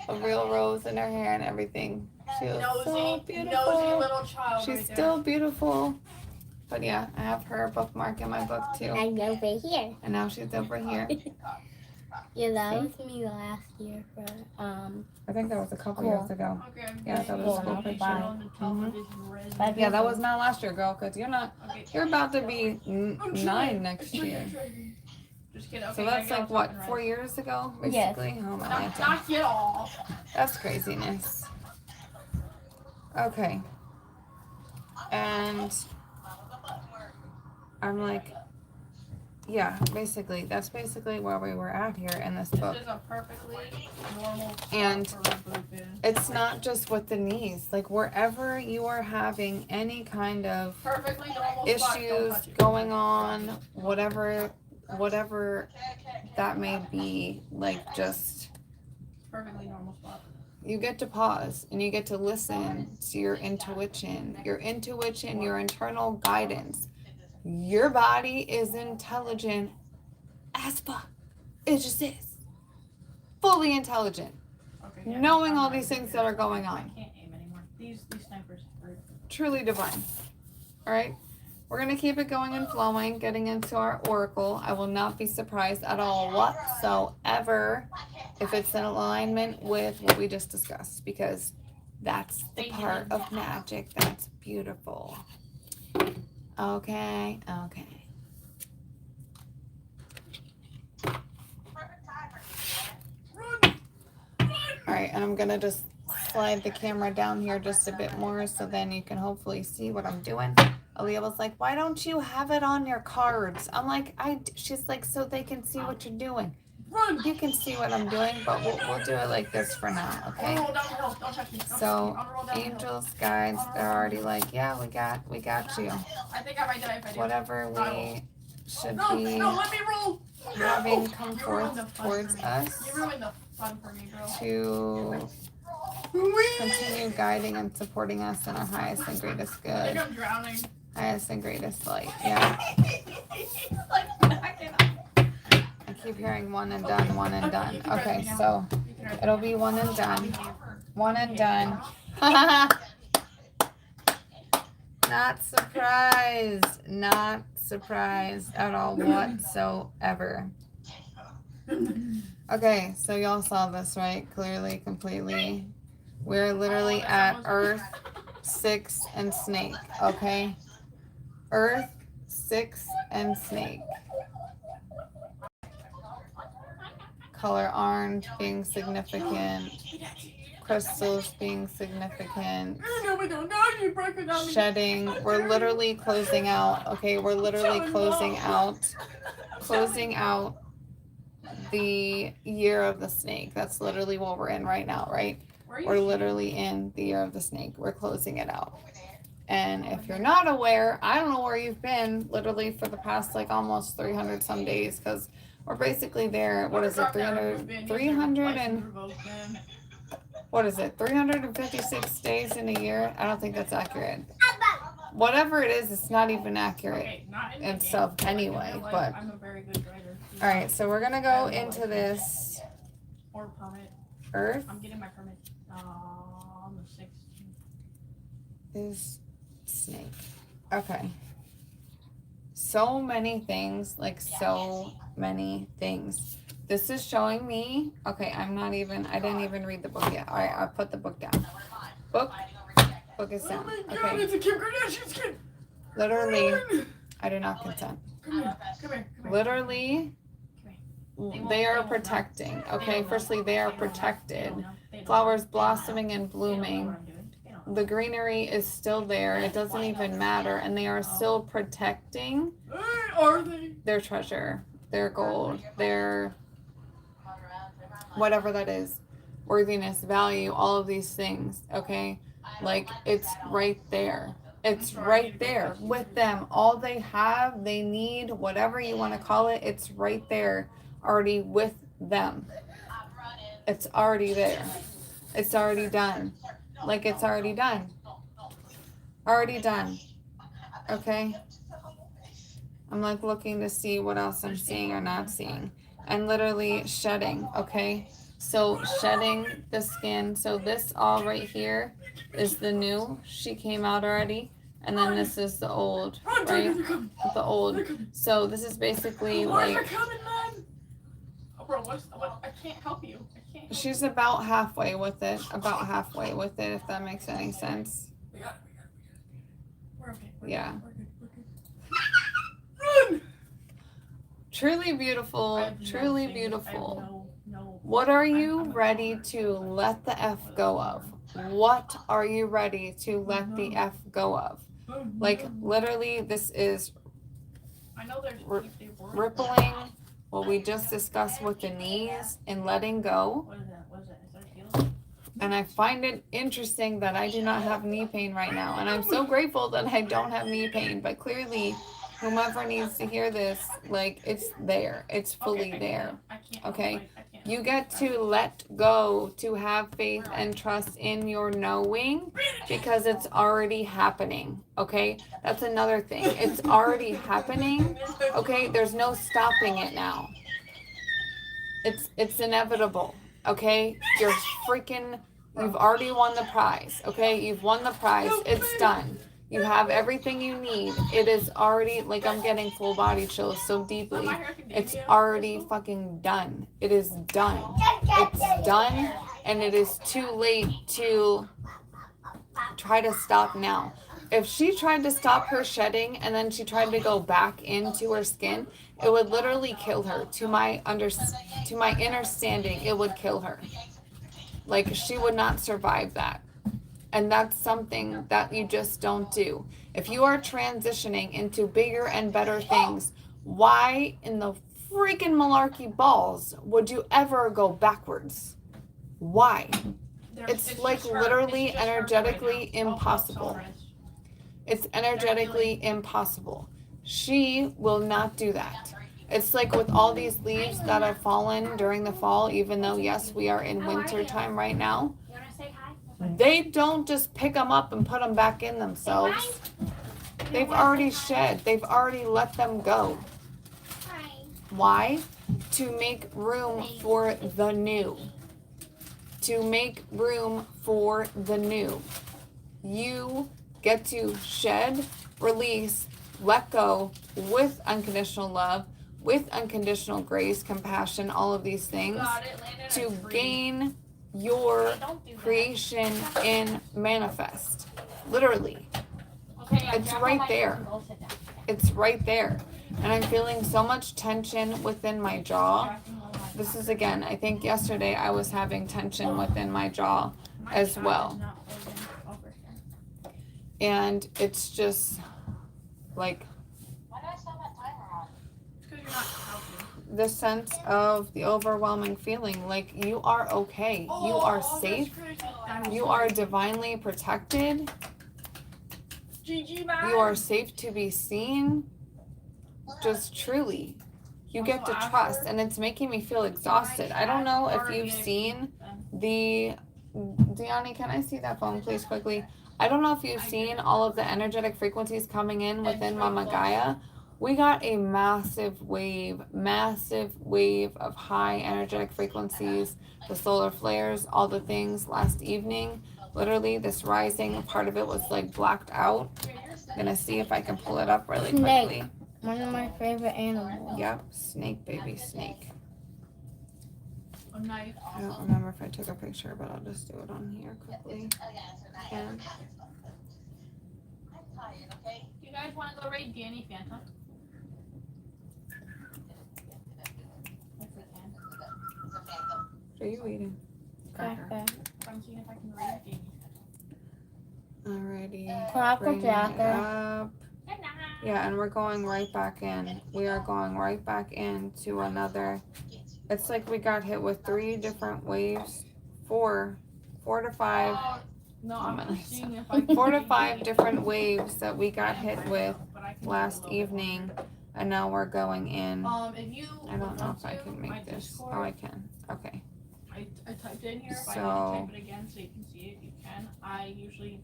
A real rose in her hair and everything. She was so beautiful. Nosy little child. She's still beautiful. But yeah, I have her bookmark in my book too. And over here. And now she's over here. Yeah, that was me last year for I think that was a couple years ago. Okay, Yeah, that was a school picture. Mhm. Yeah, that was not last year, girl, because you're about to be 9 next year. Just kidding. Okay, So that's like what, 4 years ago, basically? Oh my God. Knock it off. That's craziness. Okay. And I'm like, yeah, basically, that's basically where we were at here in this book. This is a perfectly normal And spot for a boob. it's not just with the knees. Like, wherever you are having any kind of Perfectly normal spot, don't issues touch it. going on, whatever that may be, like, just, Perfectly normal spot. you get to pause and you get to listen to your intuition, your internal guidance. Your body is intelligent as fuck. It just is. Fully intelligent. Okay, yeah, Knowing I'm all not these gonna things do that it. are going I on. can't aim anymore. These snipers hurt. Truly divine. All right. We're going to keep it going and flowing, getting into our oracle. I will not be surprised at all whatsoever if it's in alignment with what we just discussed, because that's the part of magic that's beautiful. Okay. All right, and I'm going to just slide the camera down here just a bit more so then you can hopefully see what I'm doing. Aaliyah was like, why don't you have it on your cards? I'm like, she's like, so they can see what you're doing. You can see what I'm doing, but we'll do it like this for now, okay? Roll down the hill. Don't touch me. Don't So, touch me. Roll down the hill. angels, guides, they're already like, yeah, we got you. I think I might die if I do. Whatever we should No, be let me roll. having come You forth ruined the fun towards for me. us You ruined the fun for me, girl. to continue guiding and supporting us in our highest and greatest I think good, I'm drowning. highest and greatest light. Yeah, Like, I cannot. I keep hearing one and done, one and done. You can Okay, rest me now. so You can rest it'll me be one and done. now. One and done. Not surprised at all whatsoever. Okay, so y'all saw this, right? Clearly, completely. We're literally at Earth, 6, and Snake, okay? Earth, 6, and Snake. Color orange being significant. Crystals being significant. No, we don't. No, you broke it down. Shedding. We're literally closing out, okay? We're literally closing out the year of the snake. That's literally what we're in right now, right? We're literally in the year of the snake. We're closing it out. And if you're not aware, I don't know where you've been literally for the past like almost 300 some days, because we're basically there. What is it? 300 and what is it? 356 days in a year? I don't think that's accurate. Whatever it is, it's not even accurate and stuff anyway. But I'm a very good writer. all right, so we're gonna go into this Or permit. Earth I'm getting my permit on the 6th. is snake. Okay. So many things, like so many things. This is showing me, okay, I didn't even read the book yet. All right, I'll put the book down. Book is down. Oh my god, Okay. it's a Kim Kardashian's kid. Literally, I do not consent. Come here. Literally, they are protecting. Okay, firstly, they are protected. Flowers blossoming and blooming. The greenery is still there. It doesn't even matter. And they are still protecting Are they? their treasure, their gold, their whatever that is, worthiness, value, all of these things. Okay, like it's right there. It's right there with them. All they have, they need, whatever you want to call it, it's right there already with them. It's already there. It's already done. Like it's already done. Already done. Okay? I'm like looking to see what else I'm seeing or not seeing. And literally shedding, okay? So shedding the skin. So this all right here is the new. She came out already. And then this is the old, right? The old. So this is basically like... Bro, I can't help you. She's about halfway with it. About halfway with it, if that makes any sense. We're okay. Yeah. Run! Truly beautiful. Truly beautiful. No. What are you ready to let the F go of? What are you ready to let the F go of? Like, literally, this is I know there's rippling what we just discussed with the knees and letting go. What is that? Is that healing? And I find it interesting that I do not have knee pain right now. And I'm so grateful that I don't have knee pain. But clearly, whomever needs to hear this, like, it's there. It's fully there. Okay? You get to let go, to have faith and trust in your knowing, because it's already happening. Okay? That's another thing. It's already happening. Okay? There's no stopping it now. It's inevitable. Okay? You've already won the prize. Okay? You've won the prize. It's done. You have everything you need. It is already, like, I'm getting full body chills so deeply. It's already fucking done. It is done. It's done, and it is too late to try to stop now. If she tried to stop her shedding and then she tried to go back into her skin, it would literally kill her. To my understanding, it would kill her. Like, she would not survive that. And that's something that you just don't do. If you are transitioning into bigger and better things, why in the freaking malarkey balls would you ever go backwards? Why? It's like literally energetically impossible. It's energetically impossible. She will not do that. It's like with all these leaves that have fallen during the fall, even though, yes, we are in winter time right now. They don't just pick them up and put them back in themselves. They've already shed. They've already let them go. Why? To make room for the new. To make room for the new. You get to shed, release, let go with unconditional love, with unconditional grace, compassion, all of these things to gain your creation in manifest. Literally. It's right there. It's right there. And I'm feeling so much tension within my jaw. This is, again, I think yesterday I was having tension within my jaw as well. And it's just like the sense of the overwhelming feeling like you are okay, you are safe, You are divinely protected. GG, bye. You are safe to be seen. Just truly. You get to trust, and it's making me feel exhausted. I don't know if you've seen the... Deani, can I see that phone, please, quickly? I don't know if you've seen all of the energetic frequencies coming in within Mama Gaia. We got a massive wave of high energetic frequencies, the solar flares, all the things last evening. Literally, this rising, part of it was like blacked out. I'm gonna see if I can pull it up really quickly. One of my favorite animals. Yep, snake, baby, snake. A knife. I don't remember if I took a picture, but I'll just do it on here quickly. And You guys want to go raid Danny Phantom? If we can. what are you eating? Cracker. I'm seeing if I can raid Danny Alrighty. Cracker Bring it Jacker. up. Yeah, and we're going right back in. We are going right back into another. It's like we got hit with 3 different waves. 4 to 5. No, I'm I'm gonna- seeing if I can 4 to raid 5 Danny. different waves that we got hit with But I can last do a little bit evening, and now we're going in. more. If you I don't know want if I to, can my make this. Discord, Oh, I can. Okay. I typed it in here. If I So- need to type it again so you can see it, you can. I usually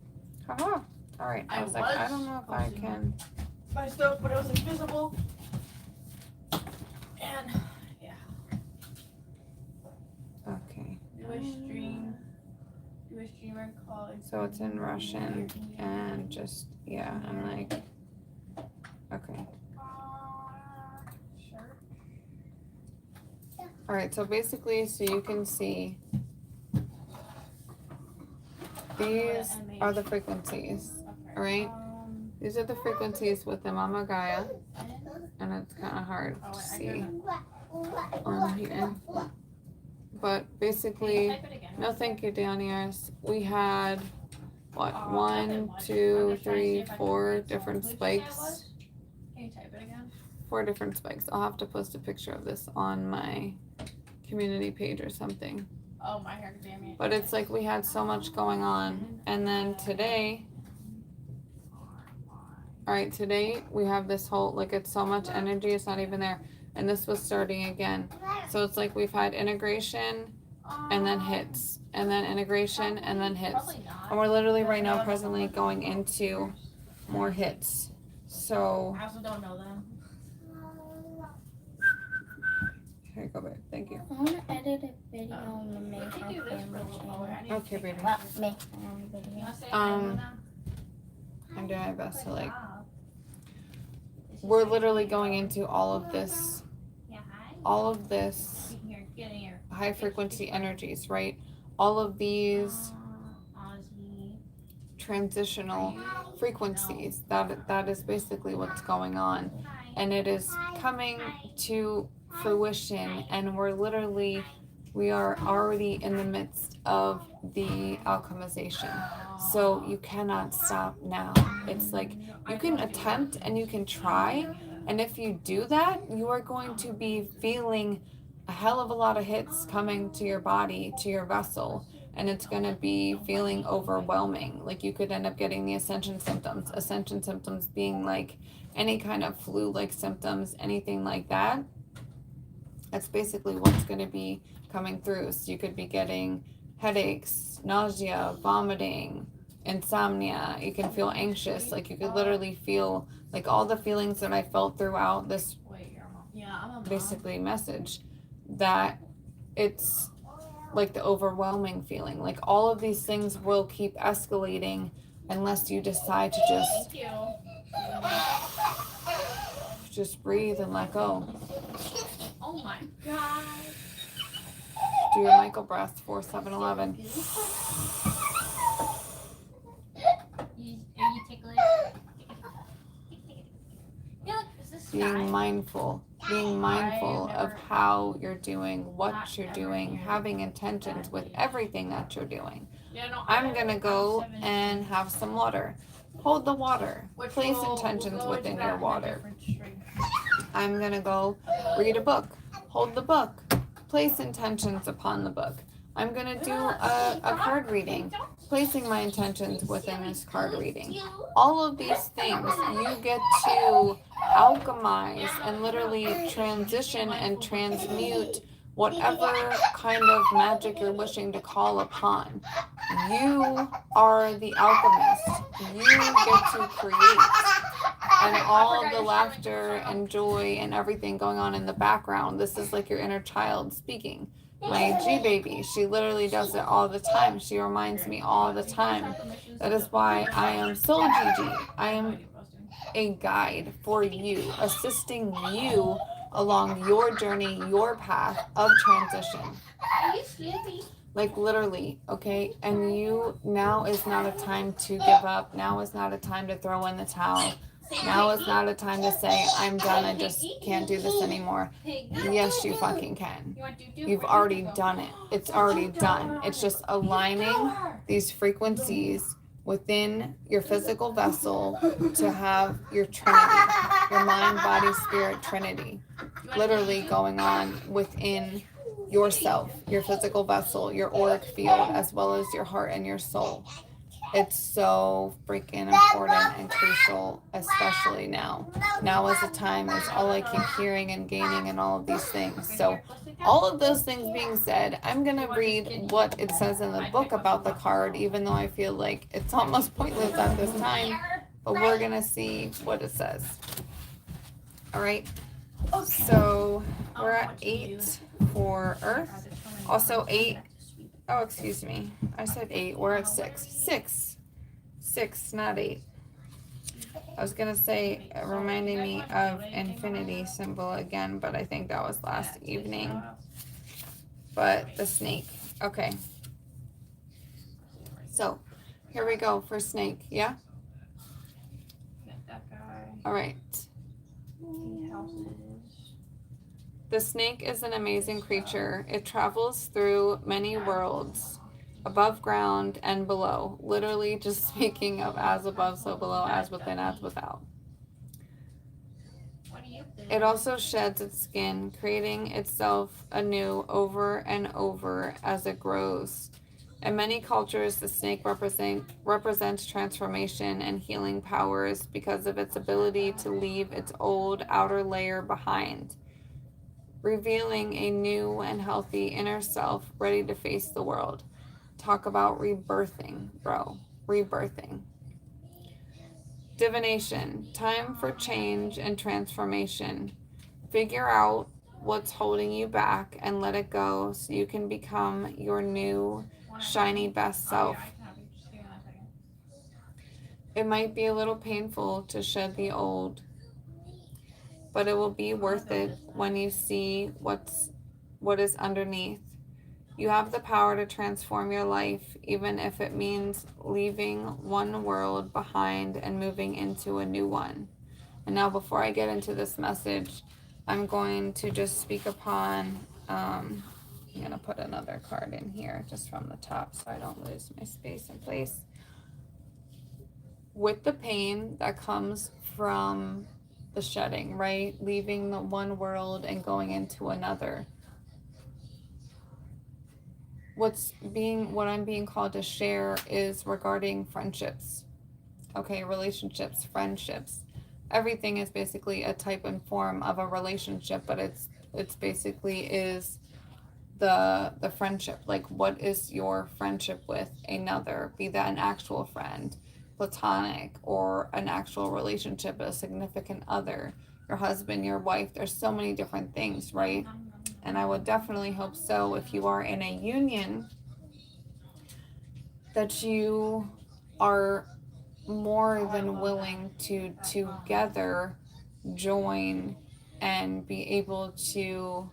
Haha. Alright. I was like, I don't know if I posting can. my stuff, but it was invisible. And yeah, Okay. do a streamer call. So it's in Russian and just, yeah, I'm like, okay. Sure. Alright, so basically, so you can see, these are the frequencies, Okay. alright? These are the frequencies with the Mama Gaia, and it's kind of hard Oh, to wait, I see hear on here. But Can you basically, type it again? no thank you, Daniels. We had, what, Type it 1, once. 2, I'm just trying to see 3, if I can 4 read different someone. Who'd you say it spikes. was? Can you type it again? 4 different spikes. I'll have to post a picture of this on my community page or something. Oh my hair, damn it. But it's like we had so much going on. And then today, alright, today we have this whole, like it's so much energy, it's not even there. And this was starting again. So it's like we've had integration and then hits. And then integration and then hits. Probably not. And we're literally right now presently going into more hits. So, I also don't know them. here you go, babe. Thank you. I want to edit a video and make I our can do this family for a channel. I need to Okay, figure baby. it Well, out. make our own You video. wanna say Um, hello now? I'm doing my best to like, This is we're like- literally going into all of this, Yeah, hi. all of this Get in here. high frequency energies, right? All of these Ozzy. transitional frequencies. That is basically what's going on. And it is coming to fruition, and we are already in the midst of the alchemization. So you cannot stop now. It's like you can attempt and you can try, and if you do that, you are going to be feeling a hell of a lot of hits coming to your body, to your vessel, and it's going to be feeling overwhelming. Like you could end up getting the ascension symptoms being like any kind of flu-like symptoms, anything like that. That's basically what's going to be coming through. So you could be getting headaches, nausea, vomiting, insomnia. You can feel anxious. Like you could literally feel like all the feelings that I felt throughout this Wait, you're a mom. Yeah, I'm a mom. basically message, that it's like the overwhelming feeling. Like all of these things will keep escalating unless you decide to Thank you. just breathe and let go. Oh my god. Do your Michael breath for 7-Eleven. Are you ticklish? Yeah, look, is this Being sky? mindful of how you're doing, what you're doing, having intentions with everything that you're doing. Yeah, no, I'm gonna go and have some water. Hold the water. Place intentions within your water. I'm gonna go read a book. Hold the book. Place intentions upon the book. I'm going to do a card reading, placing my intentions within this card reading. All of these things you get to alchemize and literally transition and transmute whatever kind of magic you're wishing to call upon. You are the alchemist. You get to create. And all the laughter and joy and everything going on in the background, this is like your inner child speaking. My G baby, she literally does it all the time. She reminds me all the time. That is why I am Soul Gigi. I am a guide for you, assisting you along your journey, your path of transition. Are you sleepy? Like literally, okay? And you, now is not a time to give up. Now is not a time to throw in the towel. Now is not a time to say, I'm done, I just can't do this anymore. Yes, you fucking can. You've already done it. It's already done. It's just aligning these frequencies within your physical vessel to have your trinity, your mind, body, spirit trinity, literally going on within yourself, your physical vessel, your auric field, as well as your heart and your soul. It's so freaking important and crucial, especially now. Now is the time, is all I keep hearing and gaining and all of these things. So all of those things being said, I'm going to read what it says in the book about the card, even though I feel like it's almost pointless at this time. But we're going to see what it says. All right. So we're at 8 for Earth. Also 8. Oh, excuse me. I said 8. We're at 6. 6, not 8. I was going to say, reminding me of infinity symbol again, but I think that was last evening. But the snake. Okay. So, here we go for snake. Yeah? All right. The snake is an amazing creature. It travels through many worlds, above ground and below. Literally just speaking of as above, so below, as within, as without. It also sheds its skin, creating itself anew over and over as it grows. In many cultures, the snake represents transformation and healing powers because of its ability to leave its old outer layer behind, revealing a new and healthy inner self ready to face the world. Talk about rebirthing, bro. Rebirthing. Divination. Time for change and transformation. Figure out what's holding you back and let it go so you can become your new, shiny best self. It might be a little painful to shed the old, but it will be worth it when you see what is underneath. You have the power to transform your life, even if it means leaving one world behind and moving into a new one. And now, before I get into this message, I'm going to just speak upon, I'm going to put another card in here just from the top so I don't lose my space and place. With the pain that comes from the shedding, right? Leaving the one world and going into another. What I'm being called to share is regarding friendships. Okay, relationships, friendships. Everything is basically a type and form of a relationship, but it's basically is the friendship. Like, what is your friendship with another? Be that an actual friend, platonic, or an actual relationship, a significant other, your husband, your wife. There's so many different things, right? And I would definitely hope so, if you are in a union, that you are more than willing to together join and be able to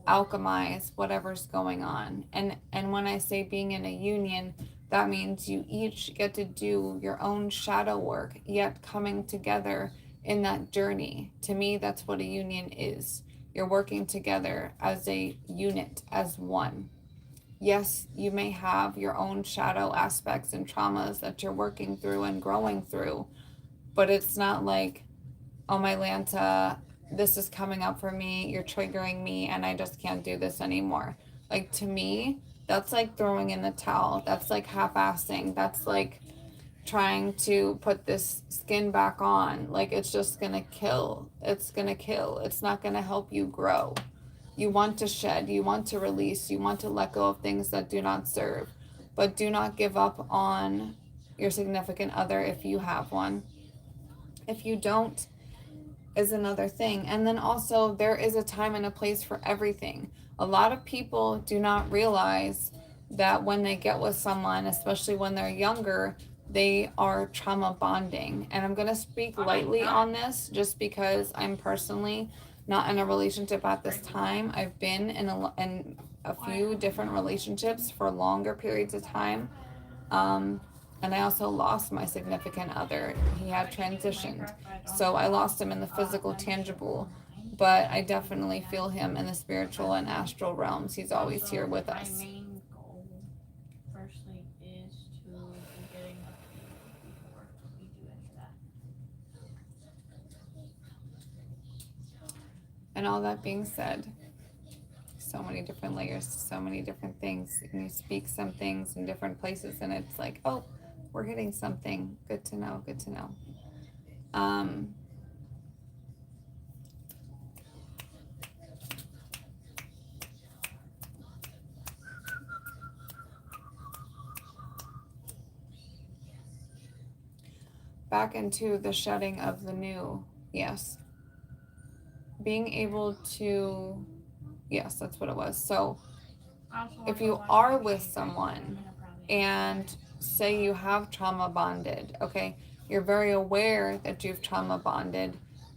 alchemize whatever's going on. And when I say being in a union, that means you each get to do your own shadow work, yet coming together in that journey. To me, that's what a union is. You're working together as a unit, as one. Yes, you may have your own shadow aspects and traumas that you're working through and growing through, but it's not like, oh my Lanta, this is coming up for me, you're triggering me, and I just can't do this anymore. Like, to me, That's like throwing in the towel. That's like half-assing. That's like trying to put this skin back on. Like, it's just gonna kill. It's gonna kill. It's not gonna help you grow. You want to shed. You want to release. You want to let go of things that do not serve. But do not give up on your significant other if you have one. If you don't, is another thing. And then also, there is a time and a place for everything. A lot of people do not realize that when they get with someone, especially when they're younger, they are trauma bonding. And I'm going to speak lightly on this just because I'm personally not in a relationship at this time. I've been in a few different relationships for longer periods of time. And I also lost my significant other. He had transitioned. So I lost him in the physical, tangible, but I definitely feel him in the spiritual and astral realms. He's always here with us. My main goal, firstly, is to be getting up before we do any of that. And all that being said, so many different layers, so many different things. And you speak some things in different places, and it's like, oh, we're hitting something. Good to know, good to know. Back into the shedding of the new, yes. Being able to, yes, that's what it was. So if you are with someone and say you have trauma bonded, okay, you're very aware that you've trauma bonded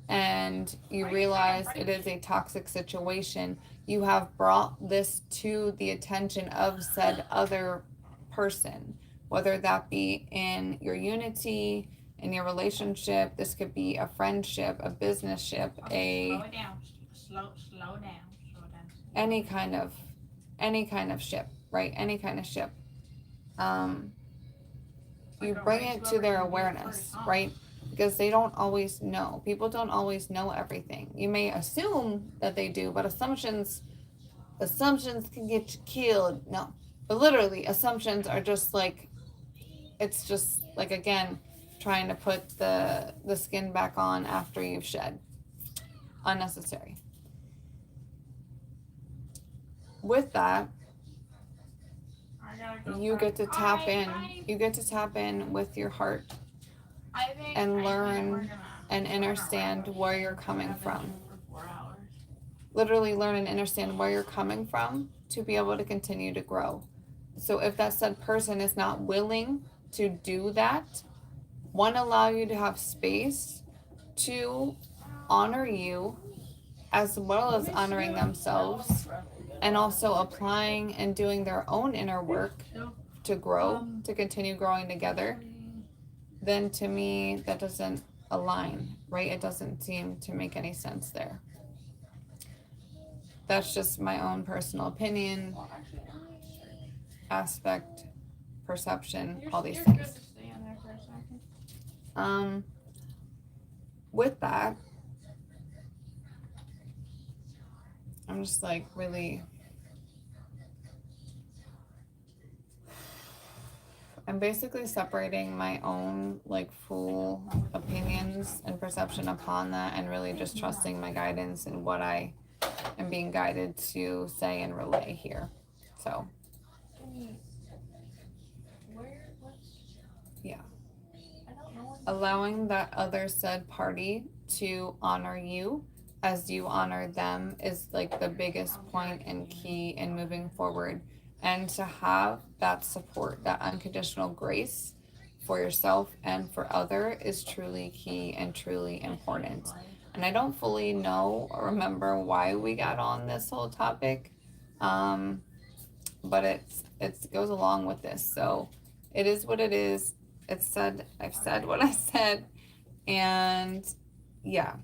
and you realize it is a toxic situation, you have brought this to the attention of said other person, whether that be in your unity, in your relationship. This could be a friendship, a business ship, Slow it down. Slow down. any kind of ship, right? Any kind of ship. You bring it to their awareness, right? Because they don't always know. People don't always know everything. You may assume that they do, but assumptions can get you killed. No, but literally, assumptions are just like, it's just like, again, trying to put the skin back on after you've shed. Unnecessary. With that, you get to tap in. You get to tap in with your heart and learn and understand where you're coming from. Literally learn and understand where you're coming from to be able to continue to grow. So if that said person is not willing to do that, one, allow you to have space to honor you as well as honoring themselves, and also applying and doing their own inner work to grow, to continue growing together, then to me that doesn't align, right? It doesn't seem to make any sense there. That's just my own personal opinion, aspect, perception, all these things. With that, I'm just like really, I'm basically separating my own like full opinions and perception upon that, and really just trusting my guidance and what I am being guided to say and relay here. So yeah, allowing that other said party to honor you as you honor them is like the biggest point and key in moving forward. And to have that support, that unconditional grace for yourself and for other is truly key and truly important. And I don't fully know or remember why we got on this whole topic, but it goes along with this. So it is what it is. It's said, I've said what I said, and yeah.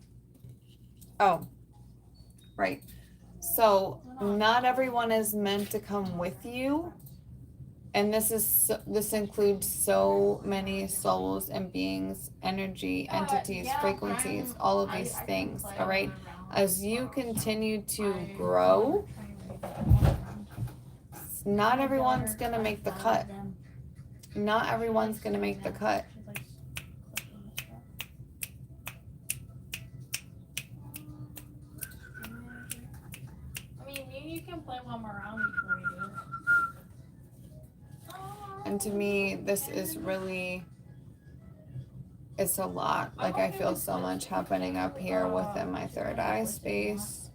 Oh, right. So not everyone is meant to come with you, and this includes so many souls and beings, energy, entities, frequencies, all of these things. All right. As you continue to grow, Not everyone's going to make the cut. Not everyone's going to make the cut. I mean, maybe you can play one more round before you do. And to me, this is really, it's a lot. Like, I feel so much happening up here within my third eye space,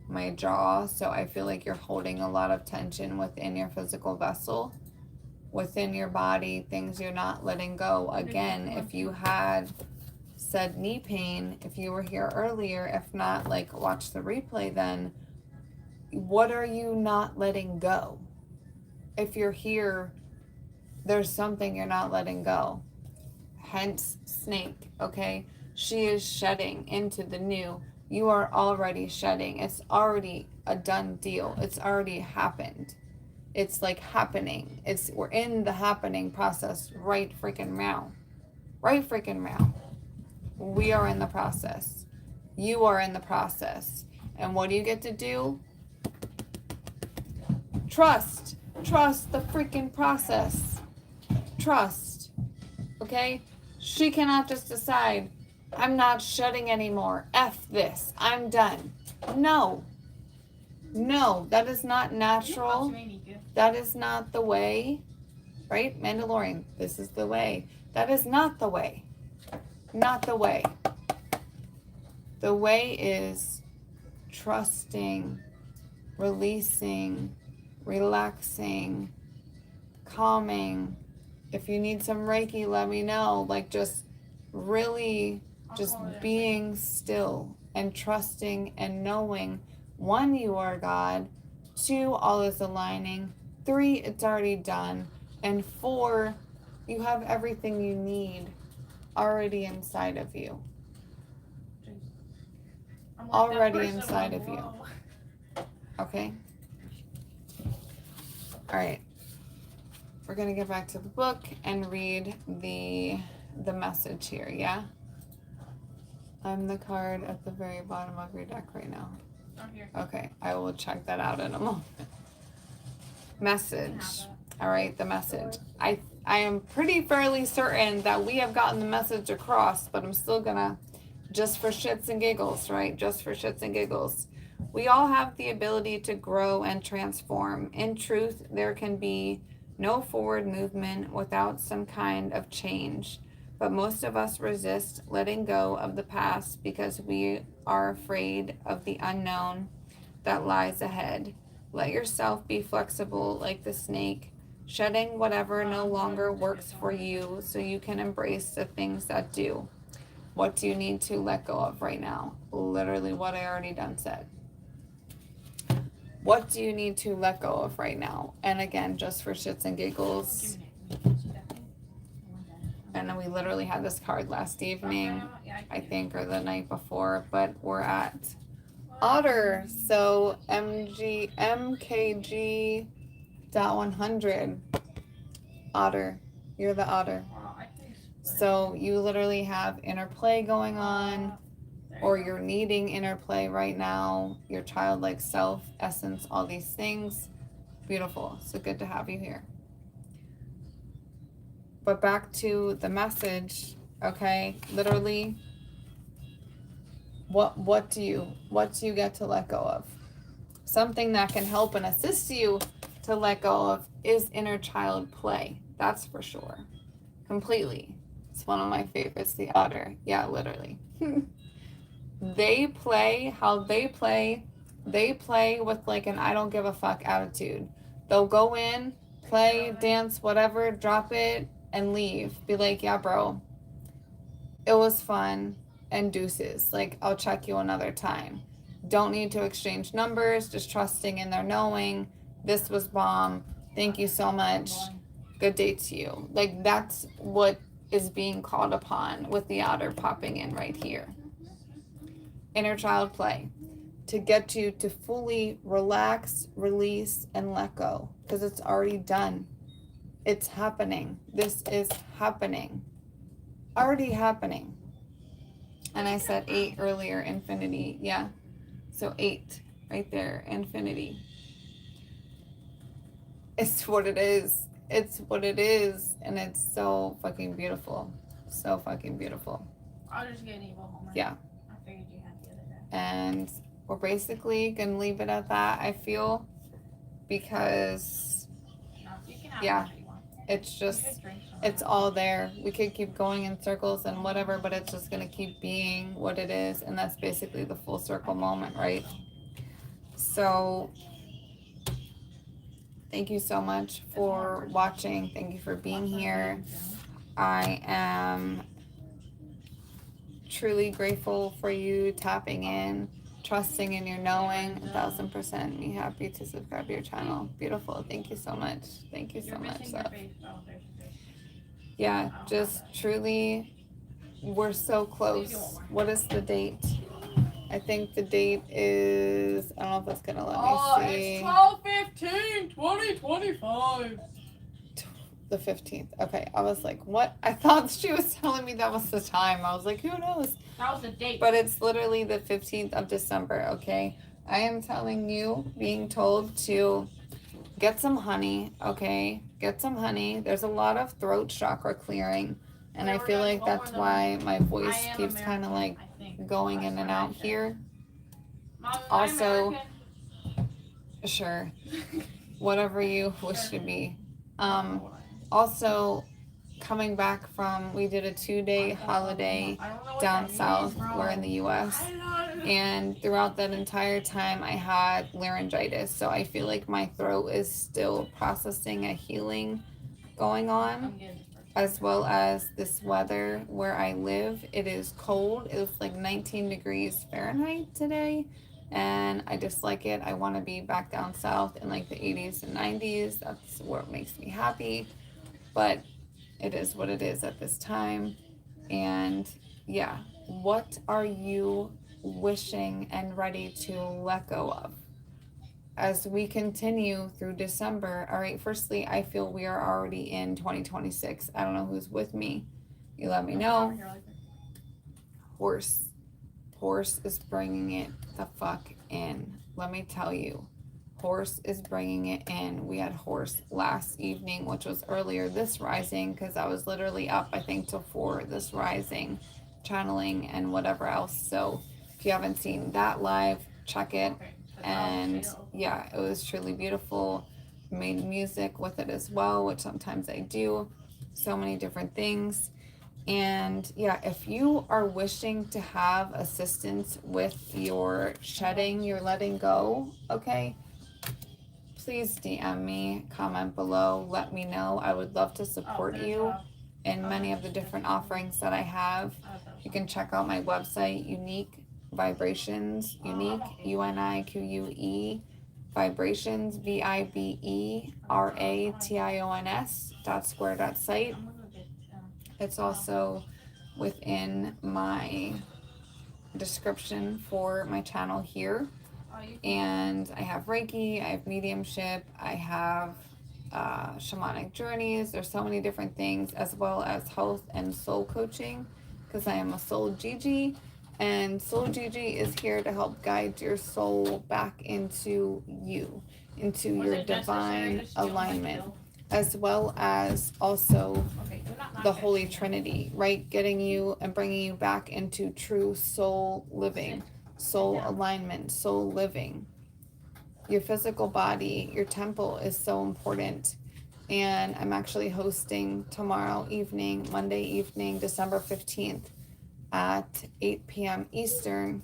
my jaw. So I feel like you're holding a lot of tension within your physical vessel, within your body, things you're not letting go. Again, if you had said knee pain, if you were here earlier, if not, like, watch the replay then, what are you not letting go? If you're here, there's something you're not letting go. Hence, snake, okay? She is shedding into the new. You are already shedding. It's already a done deal. It's already happened. It's like happening. We're in the happening process right freaking now. Right freaking now. We are in the process. You are in the process. And what do you get to do? Trust. Trust the freaking process. Trust. Okay? She cannot just decide, I'm not shedding anymore. F this. I'm done. No. No, that is not natural. That is not the way. Right? Mandalorian, this is the way. That is not the way. Not the way. The way is trusting, releasing, relaxing, calming. If you need some Reiki, let me know. Like, just really just being still and trusting and knowing, 1, you are God, 2, all is aligning, 3, it's already done, and 4, you have everything you need already inside of you. Already inside of you. Okay? Alright. We're going to get back to the book and read the message here, yeah? I'm the card at the very bottom of your deck right now. Okay, I will check that out in a moment. Message. Alright, the message. I am pretty fairly certain that we have gotten the message across, but I'm still gonna, just for shits and giggles, right? Just for shits and giggles. We all have the ability to grow and transform. In truth, there can be no forward movement without some kind of change. But most of us resist letting go of the past because we are afraid of the unknown that lies ahead. Let yourself be flexible like the snake, shedding whatever no longer works for you so you can embrace the things that do. What do you need to let go of right now? Literally what I already done said. What do you need to let go of right now? And again, just for shits and giggles. And then we literally had this card last evening, I think, or the night before, but we're at Otter. So MKG.100. Otter. You're the otter. So you literally have interplay going on, or you're needing interplay right now, your childlike self, essence, all these things. Beautiful. So good to have you here. But back to the message, okay? Literally, what do you get to let go of? Something that can help and assist you to let go of is inner child play. That's for sure. Completely. It's one of my favorites, the otter. Yeah, literally. They play how they play. They play with like an I don't give a fuck attitude. They'll go in, play, dance, whatever, drop it, and leave. Be like, yeah, bro, it was fun, and deuces. Like, I'll check you another time. Don't need to exchange numbers, just trusting in their knowing. This was bomb. Thank you so much. Good day to you. Like, that's what is being called upon with the otter popping in right here. Inner child play. To get you to fully relax, release, and let go. Because it's already done. It's happening. This is happening. Already happening. And I said 8 earlier, infinity. Yeah. So 8 right there, infinity. It's what it is. It's what it is, and it's so fucking beautiful. So fucking beautiful. I'll just get an evil Homer. Yeah. I figured you had the other day. And we're basically gonna leave it at that, I feel, because No, you can have Yeah. whatever you want. it's You just, should drink some. it's all there. We could keep going in circles and whatever, but it's just gonna keep being what it is, and that's basically the full circle moment, right? So, thank you so much for watching. Thank you for being here. I am truly grateful for you tapping in, trusting in your knowing, 1,000%. Me happy to subscribe to your channel. Beautiful. Thank you so much. Thank you so You're much. missing your love. face. Oh, there's your face. Yeah, just truly, we're so close. What is the date? I think the date is, I don't know if it's gonna let me see. It's 12/15/2025. The 15th. Okay, I was like, what? I thought she was telling me that was the time. I was like, who knows? That was the date. But it's literally the 15th of December, okay? I am telling you, being told to get some honey, okay? Get some honey. There's a lot of throat chakra clearing, and I feel like that's why my voice keeps kind of like going in and out here. Also, sure, whatever you wish to be. Also, coming back from, we did a 2-day holiday down south. We're in the U.S. And throughout that entire time, I had laryngitis. So I feel like my throat is still processing a healing going on, as well as this weather where I live. It is cold. It was like 19 degrees Fahrenheit today. And I dislike it. I want to be back down south in like the 80s and 90s. That's what makes me happy. But it is what it is at this time. And yeah, what are you wishing and ready to let go of as we continue through December? All right, firstly, I feel we are already in 2026. I don't know who's with me. You let me know. Horse is bringing it the fuck in. Let me tell you, horse is bringing it in. We had horse last evening, which was earlier this rising, because I was literally up, I think, till 4 this rising, channeling and whatever else. So if you haven't seen that live, check it. And yeah, it was truly beautiful. Made music with it as well, which sometimes I do. So many different things. And yeah, if you are wishing to have assistance with your shedding, your letting go, okay, please DM me, comment below, let me know. I would love to support you in many of the different offerings that I have. You can check out my website, Unique VibeRations, Unique, UNIQUE, Vibrations, VIBERATIONS.square.site. It's also within my description for my channel here. And I have Reiki, I have mediumship, I have shamanic journeys. There's so many different things, as well as health and soul coaching, because I am a soul Gigi. And soul Gigi is here to help guide your soul back into you, into your divine alignment, as well as also the Holy Trinity, right? Getting you and bringing you back into true soul living, soul alignment, soul living. Your physical body, your temple is so important. And I'm actually hosting tomorrow evening, Monday evening, December 15th at 8 p.m. Eastern,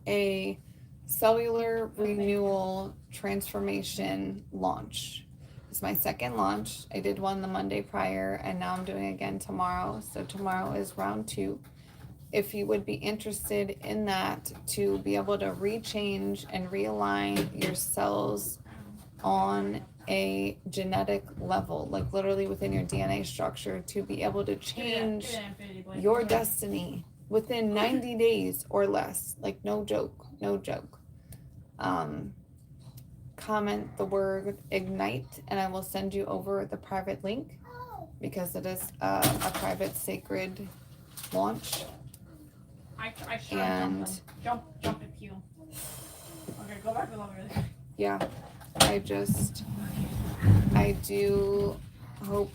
a cellular renewal transformation launch. It's my second launch. I did one the Monday prior, and now I'm doing it again tomorrow. So tomorrow is round 2. If you would be interested in that, to be able to rechange and realign your cells on a genetic level, like literally within your DNA structure, to be able to change your destiny within 90 days or less. Like, no joke. Comment the word ignite and I will send you over the private link, because it is a private sacred launch. And jump and peel. Okay, go back over there. Yeah. I do hope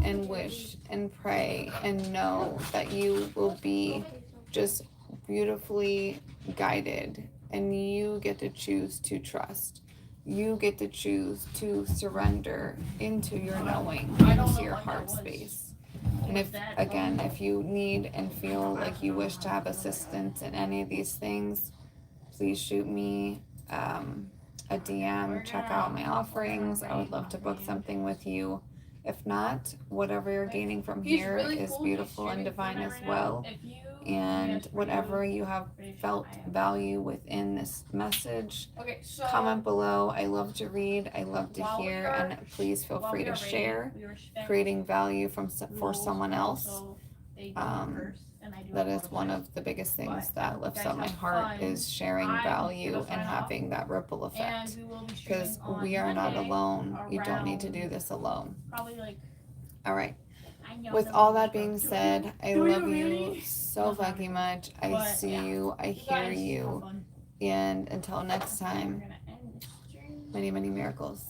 and wish and pray and know that you will be just beautifully guided, and you get to choose to trust. You get to choose to surrender into your knowing, into your heart space. And if you need and feel like you wish to have assistance in any of these things, please shoot me a DM, check out my offerings. I would love to book something with you. If not, whatever you're gaining from here is beautiful and divine as well. And whatever you have felt value within this message, comment below. I love to read, I love to hear, and please feel free to share creating value for someone else. That is one of the biggest things that lifts up my heart, is sharing value and having that ripple effect, because we are not alone. You don't need to do this alone. All right, with all that being said, I love you so fucking much. I see you, I hear you, and until next time, many miracles.